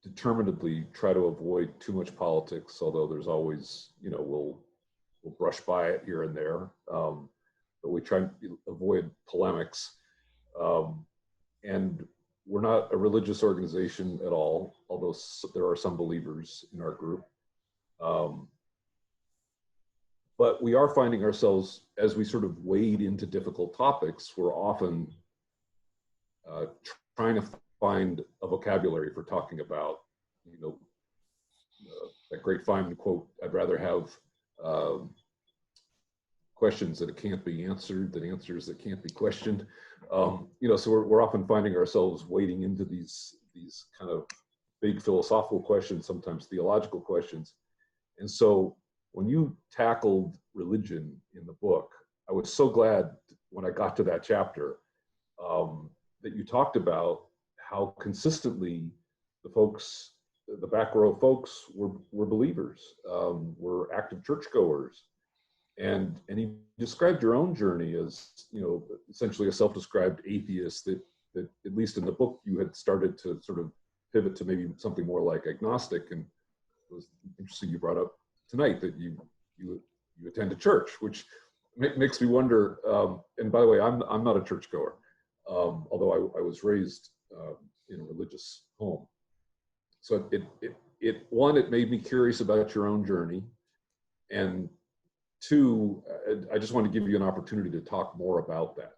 determinedly try to avoid too much politics, although there's always, we'll brush by it here and there, but we try to avoid polemics. And we're not a religious organization at all, although there are some believers in our group. But we are finding ourselves, as we sort of wade into difficult topics, we're often trying to find a vocabulary for talking about, that great Feynman quote, I'd rather have questions that can't be answered than answers that can't be questioned. So we're often finding ourselves wading into these kind of big philosophical questions, sometimes theological questions. And so when you tackled religion in the book, I was so glad when I got to that chapter that you talked about how consistently the back row folks were believers, were active churchgoers. And he described your own journey as, essentially a self-described atheist that at least in the book you had started to sort of pivot to maybe something more like agnostic. And it was interesting you brought up tonight that you attend a church, which makes me wonder. And by the way, I'm not a churchgoer, although I was raised in a religious home. So it made me curious about your own journey, and two, I just want to give you an opportunity to talk more about that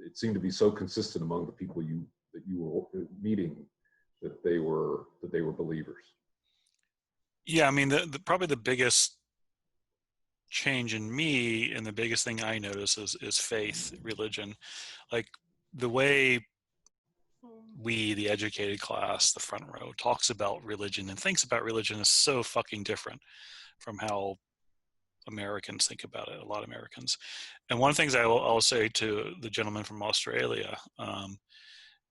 it seemed to be so consistent among the people that you were meeting that they were believers. Yeah, I mean, probably the biggest change in me and the biggest thing I notice is faith, religion. Like the way we, the educated class, the front row, talks about religion and thinks about religion is so fucking different from how Americans think about it, a lot of Americans. And one of the things I'll say to the gentleman from Australia,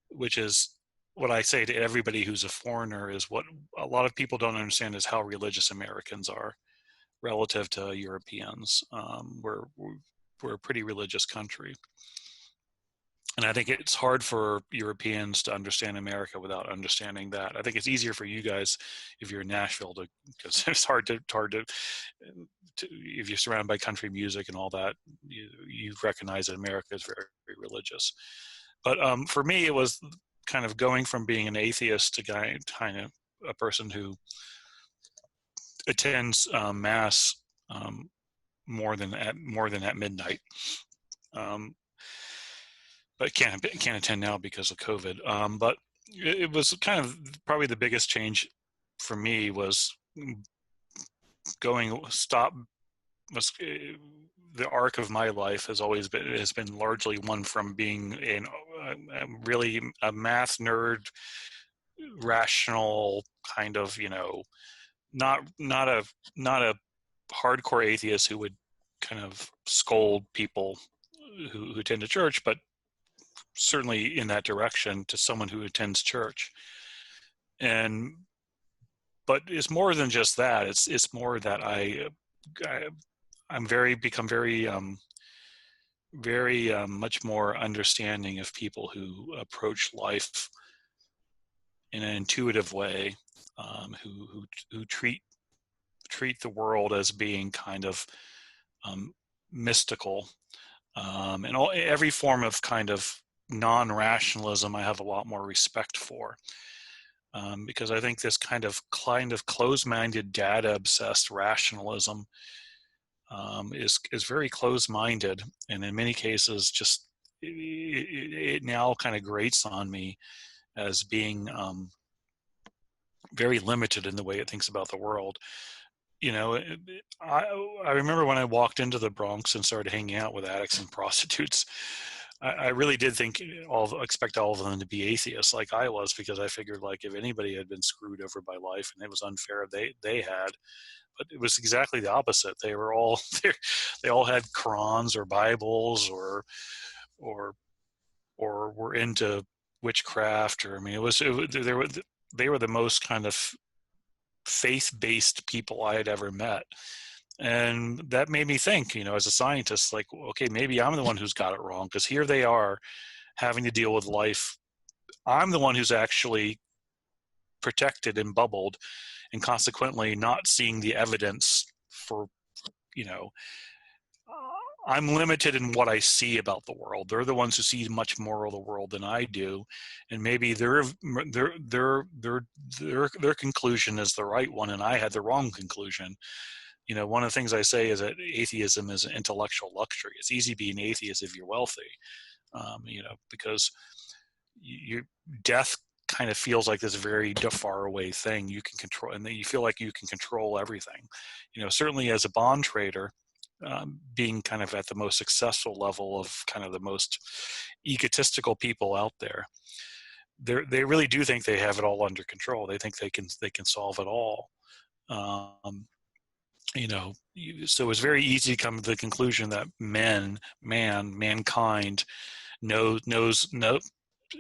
which is what I say to everybody who's a foreigner, is what a lot of people don't understand is how religious Americans are relative to Europeans. We're a pretty religious country. And I think it's hard for Europeans to understand America without understanding that. I think it's easier for you guys if you're in Nashville because it's hard to if you're surrounded by country music and all that, you recognize that America is very, very religious. But for me, it was kind of going from being an atheist to kind of a person who attends mass more than at midnight. But can't attend now because of COVID. But it was kind of probably the biggest change for me was the arc of my life has been largely one from being really a math nerd, rational kind of, not a hardcore atheist who would kind of scold people who attend a church, but certainly in that direction, to someone who attends church. But it's more than just that. It's more that I'm become very much more understanding of people who approach life in an intuitive way, who treat the world as being kind of mystical, and every form of kind of non-rationalism I have a lot more respect for, because I think this kind of closed-minded, data-obsessed rationalism is very closed-minded, and in many cases just it now kind of grates on me as being very limited in the way it thinks about the world. I remember when I walked into the Bronx and started hanging out with addicts and prostitutes, I really did expect all of them to be atheists like I was, because I figured like if anybody had been screwed over by life and it was unfair, they had. But it was exactly the opposite. They were all they all had Qurans or Bibles or were into witchcraft, or I mean, they were the most kind of faith-based people I had ever met. And that made me think, as a scientist, like, okay, maybe I'm the one who's got it wrong, because here they are having to deal with life. I'm the one who's actually protected and bubbled, and consequently not seeing the evidence for, I'm limited in what I see about the world. They're the ones who see much more of the world than I do, and maybe their conclusion is the right one, and I had the wrong conclusion. One of the things I say is that atheism is an intellectual luxury. It's easy being an atheist if you're wealthy, because death kind of feels like this very far away thing you can control, and then you feel like you can control everything. Certainly as a bond trader, being kind of at the most successful level of kind of the most egotistical people out there, they really do think they have it all under control. They think they can solve it all. So it's very easy to come to the conclusion that mankind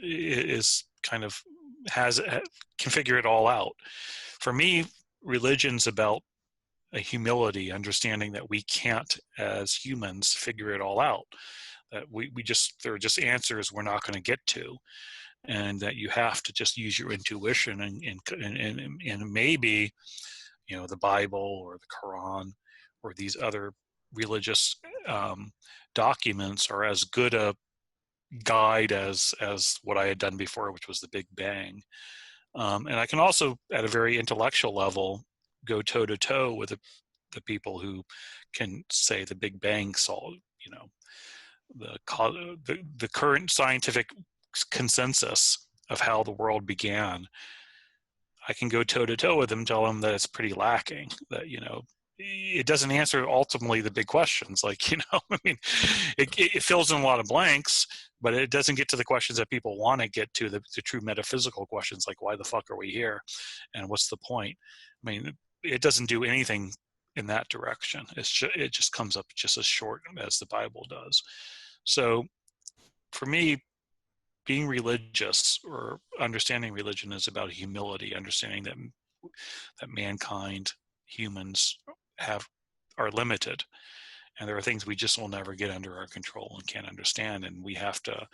is kind of can figure it all out. For me, religion's about a humility, understanding that we can't, as humans, figure it all out. That there are just answers we're not going to get to, and that you have to just use your intuition and maybe, the Bible or the Quran or these other religious documents are as good a guide as what I had done before, which was the Big Bang. And I can also, at a very intellectual level, go toe to toe with the people who can say the Big Bang solved, the current scientific consensus of how the world began. I can go toe to toe with them, tell them that it's pretty lacking, that, it doesn't answer ultimately the big questions. Like, I mean, it fills in a lot of blanks, but it doesn't get to the questions that people want to get to, the true metaphysical questions, like why the fuck are we here? And what's the point? I mean, it doesn't do anything in that direction. It just comes up just as short as the Bible does. So for me, being religious or understanding religion is about humility, understanding that mankind, humans are limited, and there are things we just will never get under our control and can't understand, and we have to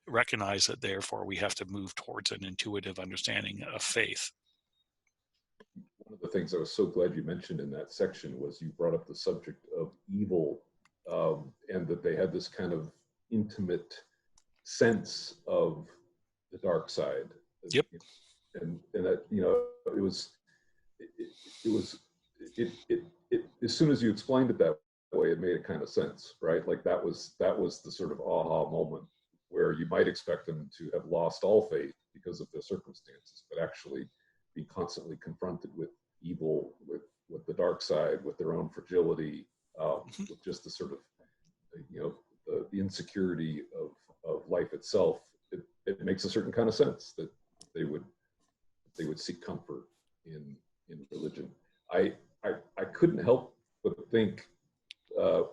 recognize that, therefore we have to move towards an intuitive understanding of faith. One of the things I was so glad you mentioned in that section was you brought up the subject of evil, and that they had this kind of intimate sense of the dark side. Yep. And that, it as soon as you explained it that way, it made a kind of sense, right? Like that was the sort of aha moment where you might expect them to have lost all faith because of the circumstances, but actually be constantly confronted with evil, with the dark side, with their own fragility, with just the sort of, the insecurity of life itself. It makes a certain kind of sense that they would seek comfort in religion. I couldn't help but think,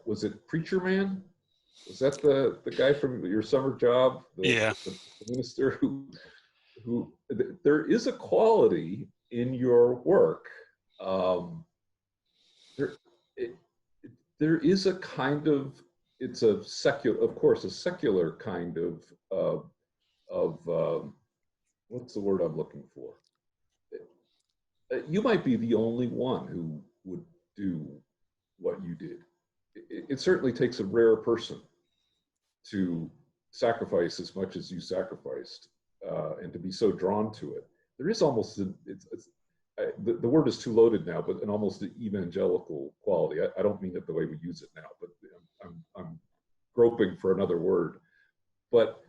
was it Preacher Man? Was that the guy from your summer job? Yeah. The minister who there is a quality in your work. There is a kind of, it's a secular kind of what's the word I'm looking for? You might be the only one who would do what you did. It certainly takes a rare person to sacrifice as much as you sacrificed, and to be so drawn to it. There is almost, the word is too loaded now, but an almost evangelical quality. I don't mean it the way we use it now, but I'm groping for another word. But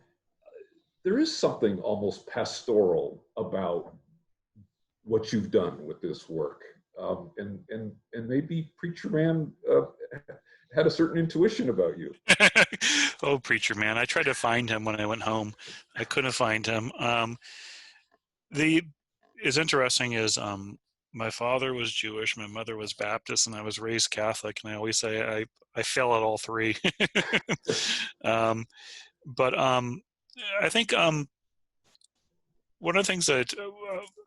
there is something almost pastoral about what you've done with this work, and maybe Preacher Man had a certain intuition about you. Oh, preacher man. I tried to find him when I went home. I couldn't find him. Is interesting is my father was Jewish, my mother was Baptist, and I was raised Catholic. And I always say I fail at all three. But I think one of the things that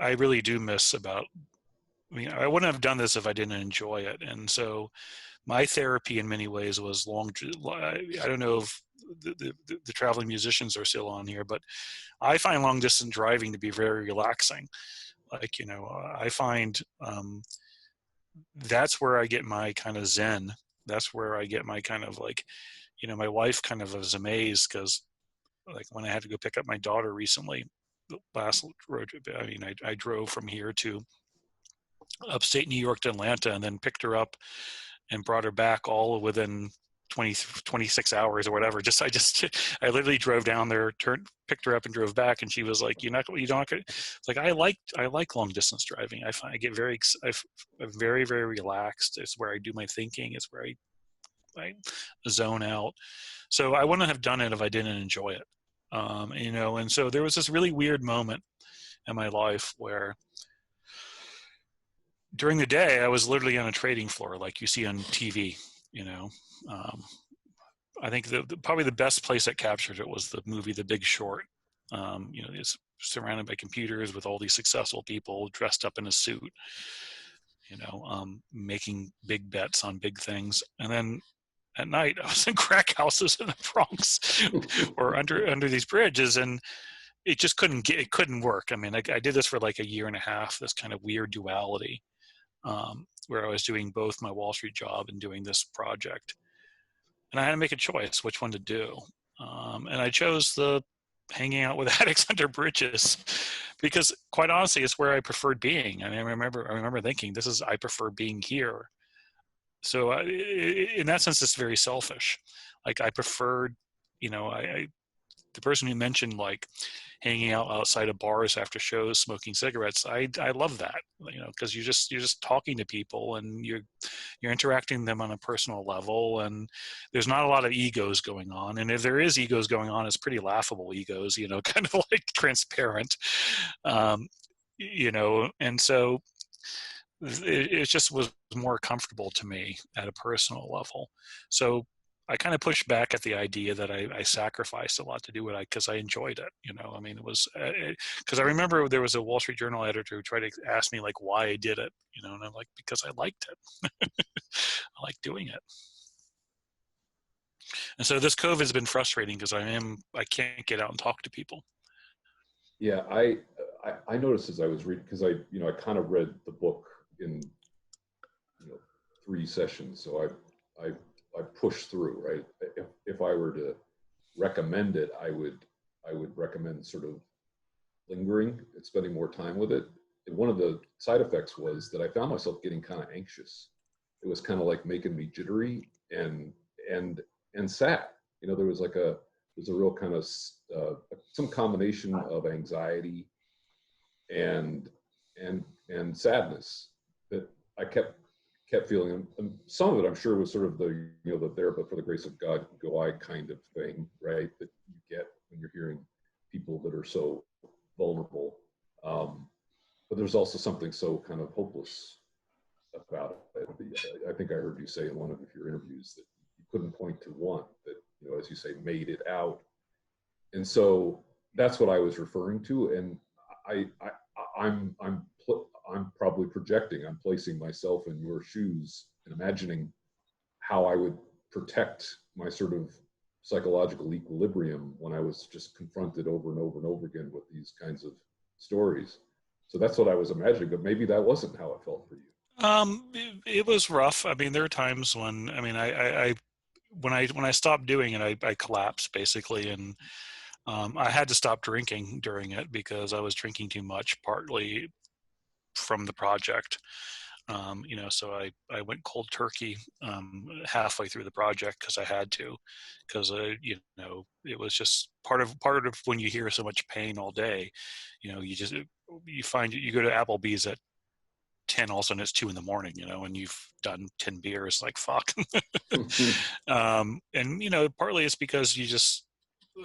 I really do miss about, I wouldn't have done this if I didn't enjoy it. And so my therapy in many ways was I don't know if the traveling musicians are still on here, but I find long distance driving to be very relaxing. Like, I find that's where I get my kind of zen. That's where I get my kind of like, my wife kind of was amazed because like when I had to go pick up my daughter recently, the last road trip, I drove from here to upstate New York to Atlanta and then picked her up and brought her back all within 26 hours or whatever. I literally drove down there, picked her up and drove back. And she was like, you don't, it's like, I like long distance driving. I get I'm very, very relaxed. It's where I do my thinking. It's where I zone out. So I wouldn't have done it if I didn't enjoy it. And so there was this really weird moment in my life where during the day, I was literally on a trading floor like you see on TV, I think probably the best place that captured it was the movie The Big Short. It's surrounded by computers with all these successful people dressed up in a suit, making big bets on big things. And then at night, I was in crack houses in the Bronx or under these bridges, and it just it couldn't work. I did this for like a year and a half, this kind of weird duality, where I was doing both my Wall Street job and doing this project. And I had to make a choice which one to do. And I chose the hanging out with addicts under bridges because quite honestly, it's where I preferred being. I remember thinking I prefer being here. So in that sense, it's very selfish. Like I preferred, the person who mentioned like hanging out outside of bars after shows, smoking cigarettes. I love that, because you're just talking to people and you're interacting with them on a personal level, and there's not a lot of egos going on. And if there is egos going on, it's pretty laughable egos, kind of like transparent, and so it just was more comfortable to me at a personal level. So I kind of pushed back at the idea that I sacrificed a lot to do it because I enjoyed it. It was because I remember there was a Wall Street Journal editor who tried to ask me like why I did it, and I'm like, because I liked it. I like doing it. And so this COVID has been frustrating because I can't get out and talk to people. Yeah, I noticed as I was reading, because I kind of read the book in 3 sessions, so I pushed through, right? If I were to recommend it, I would recommend sort of lingering and spending more time with it. And one of the side effects was that I found myself getting kind of anxious. It was kind of like making me jittery and sad. There was a real kind of some combination of anxiety and sadness that I kept feeling, and some of it I'm sure was sort of the the there but for the grace of God go I kind of thing, right, that you get when you're hearing people that are so vulnerable, but there's also something so kind of hopeless about it. I think I heard you say in one of your interviews that you couldn't point to one that as you say made it out, and so that's what I was referring to. And I'm probably projecting. I'm placing myself in your shoes and imagining how I would protect my sort of psychological equilibrium when I was just confronted over and over and over again with these kinds of stories. So that's what I was imagining, but maybe that wasn't how it felt for you. It was rough. There are times when, when I stopped doing it, I collapsed basically. And I had to stop drinking during it because I was drinking too much, partly from the project. So I went cold turkey halfway through the project because I had to, because it was just part of when you hear so much pain all day, you find you go to Applebee's at 10, all of a sudden it's 2 a.m, and you've done 10 beers, like, fuck. And, partly it's because you just,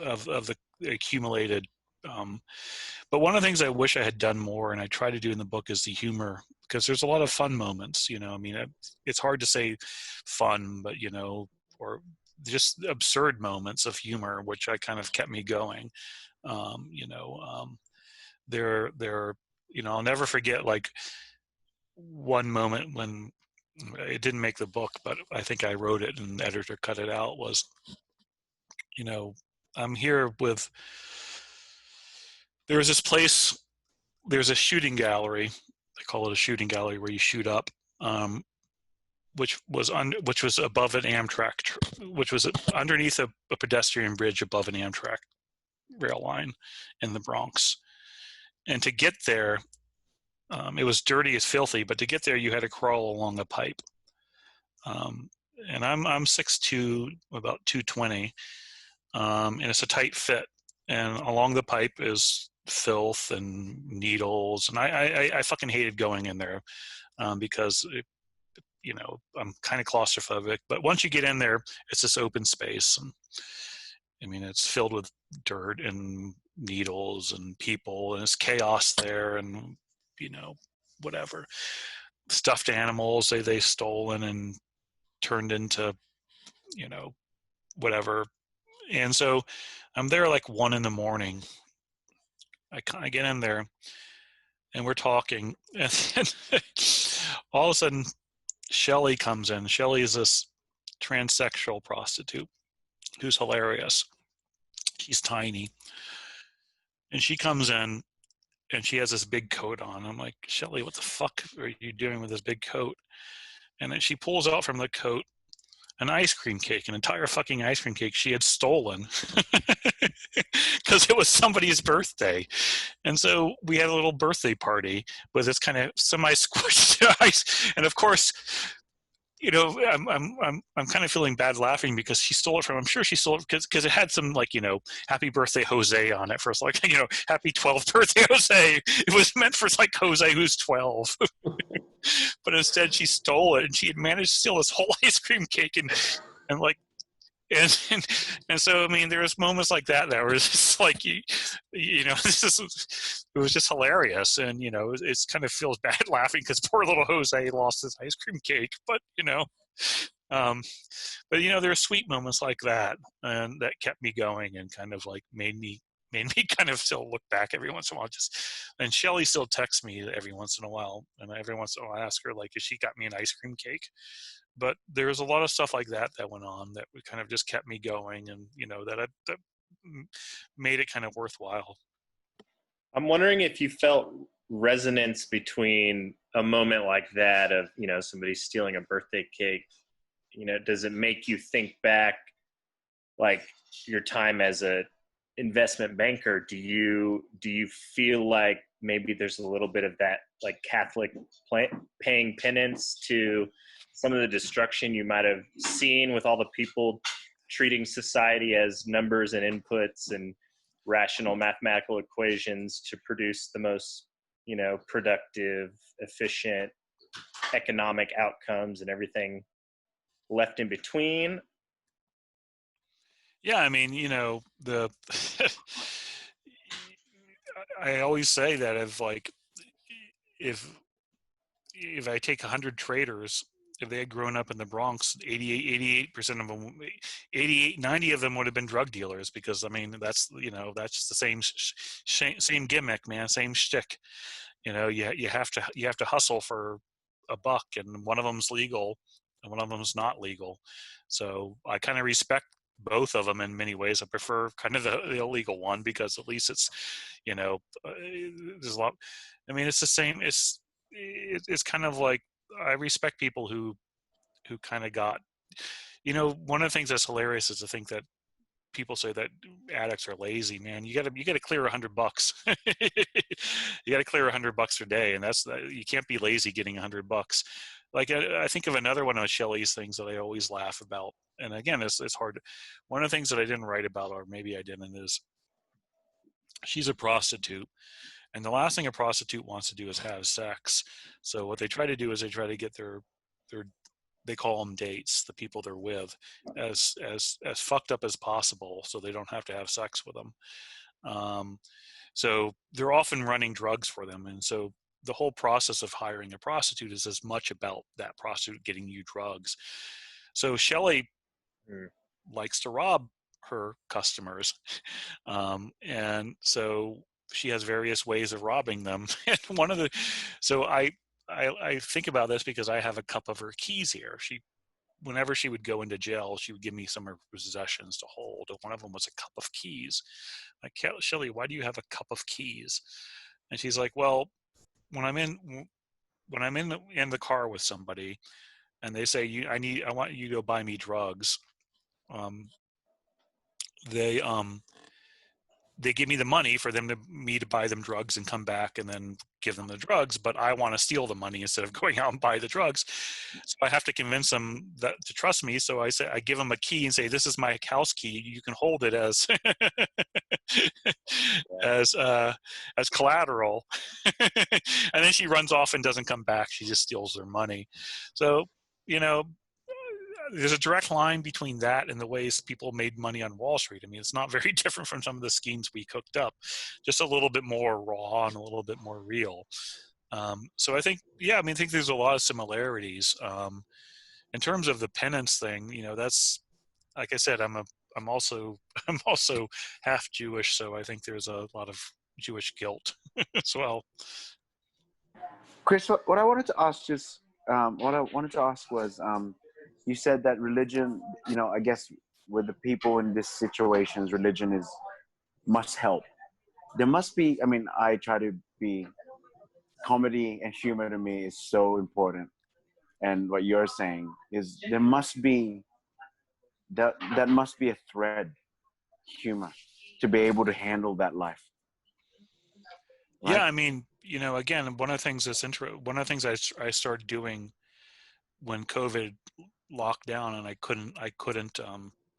of the accumulated, but one of the things I wish I had done more, and I try to do in the book, is the humor, because there's a lot of fun moments, it's hard to say fun, but, or just absurd moments of humor, which I kind of kept me going. I'll never forget, like, one moment when it didn't make the book, but I think I wrote it and the editor cut it out, was, I'm here with, there was this place, there's a shooting gallery, they call it a shooting gallery, where you shoot up, which was above an Amtrak, which was underneath a pedestrian bridge above an Amtrak rail line in the Bronx. And to get there, it was dirty as filthy, but to get there, you had to crawl along a pipe. And I'm 6'2", about 220, and it's a tight fit. And along the pipe is filth and needles, and I fucking hated going in there, because I'm kind of claustrophobic. But once you get in there, it's this open space, and it's filled with dirt and needles and people, and it's chaos there, and whatever stuffed animals they stolen and turned into whatever. And so I'm there like 1 a.m. I get in there and we're talking, and then all of a sudden Shelly comes in. Shelly is this transsexual prostitute who's hilarious. She's tiny, and she comes in and she has this big coat on. I'm like, Shelly, what the fuck are you doing with this big coat? And then she pulls out from the coat an ice cream cake, an entire fucking ice cream cake she had stolen because it was somebody's birthday. And so we had a little birthday party with this kind of semi-squished ice. And of course, I'm kind of feeling bad laughing because she stole it from, I'm sure she stole it because it had some, like, happy birthday Jose on it, first, like, happy 12th birthday Jose. It was meant for, like, Jose who's 12. But instead she stole it, and she had managed to steal this whole ice cream cake, and so there's moments like that were just like, it was just hilarious, and it's kind of feels bad laughing because poor little Jose lost his ice cream cake, but there are sweet moments like that, and that kept me going and kind of like made me kind of still look back every once in a while. And Shelly still texts me every once in a while, and every once in a while I ask her, like, if she got me an ice cream cake. But there's a lot of stuff like that went on that kind of just kept me going, and that made it kind of worthwhile. I'm wondering if you felt resonance between a moment like that of somebody stealing a birthday cake. Does it make you think back, like, your time as a investment banker? Do you feel like maybe there's a little bit of that, like, Catholic paying penance to some of the destruction you might have seen with all the people treating society as numbers and inputs and rational mathematical equations to produce the most productive, efficient economic outcomes, and everything left in between? Yeah, I always say that if I take 100 traders, if they had grown up in the Bronx, 88% of them, 90 of them would have been drug dealers, because that's the same gimmick, man, same shtick. You have to hustle for a buck, and one of them's legal and one of them's not legal. So I kind of respect both of them in many ways. I prefer kind of the illegal one, because at least it's, there's a lot. It's the same. It's kind of like, I respect people who kind of got, one of the things that's hilarious is to think that people say that addicts are lazy. Man, you got to clear $100. You got to clear $100 a day, and you can't be lazy getting $100. Like, I think of another one of Shelley's things that I always laugh about, and again, it's hard. One of the things that I didn't write about, or maybe I didn't, is she's a prostitute, And the last thing a prostitute wants to do is have sex. So what they try to do is they try to get their they call them dates, the people they're with, as fucked up as possible, so they don't have to have sex with them. So they're often running drugs for them, and so the whole process of hiring a prostitute is as much about that prostitute getting you drugs. So Shelley likes to rob her customers, and so she has various ways of robbing them. And so I think about this because I have a cup of her keys here. Whenever she would go into jail, she would give me some of her possessions to hold. And one of them was a cup of keys. Like, Shelley, why do you have a cup of keys? And she's like, well, when I'm in the car with somebody, and they say, I want you to go buy me drugs. They give me the money for me to buy them drugs and come back and then give them the drugs, but I want to steal the money instead of going out and buy the drugs. So I have to convince them to trust me. So I give them a key and say, this is my house key. You can hold it as, as collateral. And then she runs off and doesn't come back. She just steals their money. So, there's a direct line between that and the ways people made money on Wall Street. I mean, it's not very different from some of the schemes we cooked up, just a little bit more raw and a little bit more real. So I think there's a lot of similarities. In terms of the penance thing, that's, like I said, I'm also half Jewish, so I think there's a lot of Jewish guilt as well. Chris, what I wanted to ask was, you said that religion, I guess with the people in these situations, religion must help. There must be, I try to be, comedy and humor to me is so important. And what you're saying is there must be, that must be a thread, humor, to be able to handle that life. Right? Yeah, again, one of the things I started doing when COVID locked down and I couldn't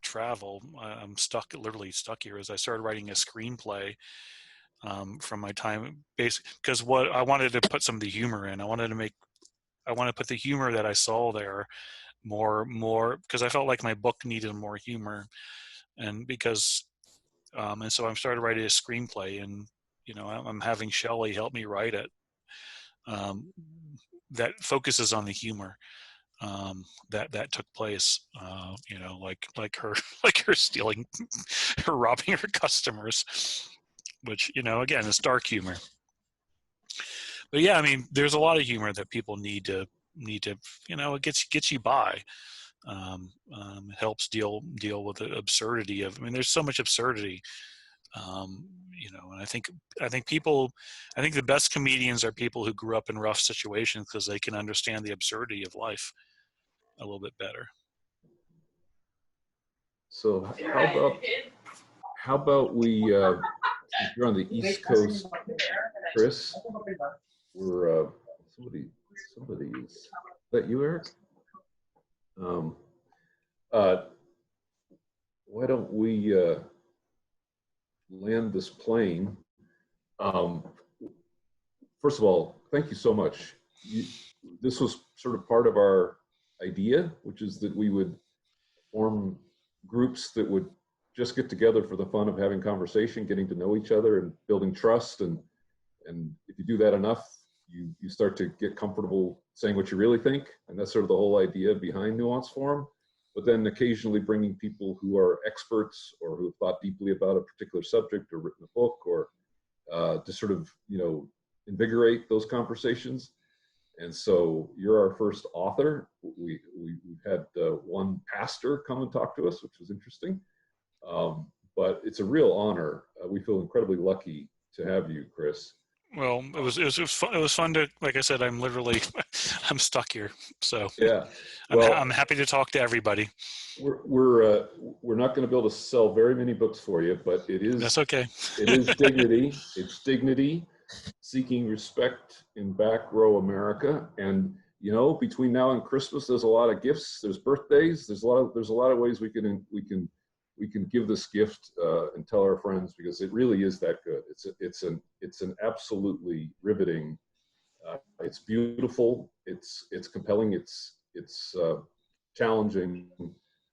travel, I'm literally stuck here, as I started writing a screenplay from my time, basically, because what I wanted to put some of the humor in. I want to put the humor that I saw there more, because I felt like my book needed more humor, and because and so I started writing a screenplay, and I'm having Shelley help me write it, that focuses on the humor that took place, like her stealing, her robbing her customers, which, again, is dark humor. But yeah, there's a lot of humor that people need to, it gets you by. It helps deal with the absurdity of, there's so much absurdity, and I think the best comedians are people who grew up in rough situations, because they can understand the absurdity of life a little bit better. So how about we, if you're on the East Coast, Chris, we're, somebody is that you, Eric? Why don't we land this plane? First of all, thank you so much. This was sort of part of our idea, which is that we would form groups that would just get together for the fun of having conversation, getting to know each other, and building trust. And if you do that enough, you start to get comfortable saying what you really think. And that's sort of the whole idea behind Nuance Forum. But then occasionally bringing people who are experts or who have thought deeply about a particular subject or written a book, or to sort of, invigorate those conversations. And so you're our first author. We've had one pastor come and talk to us, which was interesting. But it's a real honor. We feel incredibly lucky to have you, Chris. Well, it was fun to, like I said, I'm stuck here. So yeah, well, I'm happy to talk to everybody. We're not going to be able to sell very many books for you, but that's okay. It is dignity. It's dignity, seeking respect in back row America. And between now and Christmas, there's a lot of gifts. There's birthdays. There's a lot of ways we can we can give this gift and tell our friends, because it really is that good. It's an absolutely riveting. It's beautiful. It's compelling. It's challenging,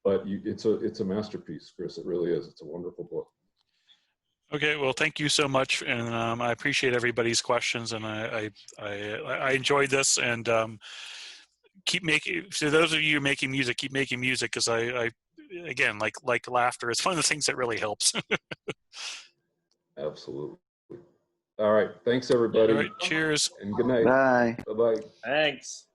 but it's a masterpiece, Chris. It really is. It's a wonderful book. Okay, well, thank you so much, and I appreciate everybody's questions, and I enjoyed this, and keep making. So those of you making music, keep making music, because I again, like laughter, it's one of the things that really helps. Absolutely. All right. Thanks, everybody. All right. Cheers. And good night. Bye. Bye-bye. Thanks.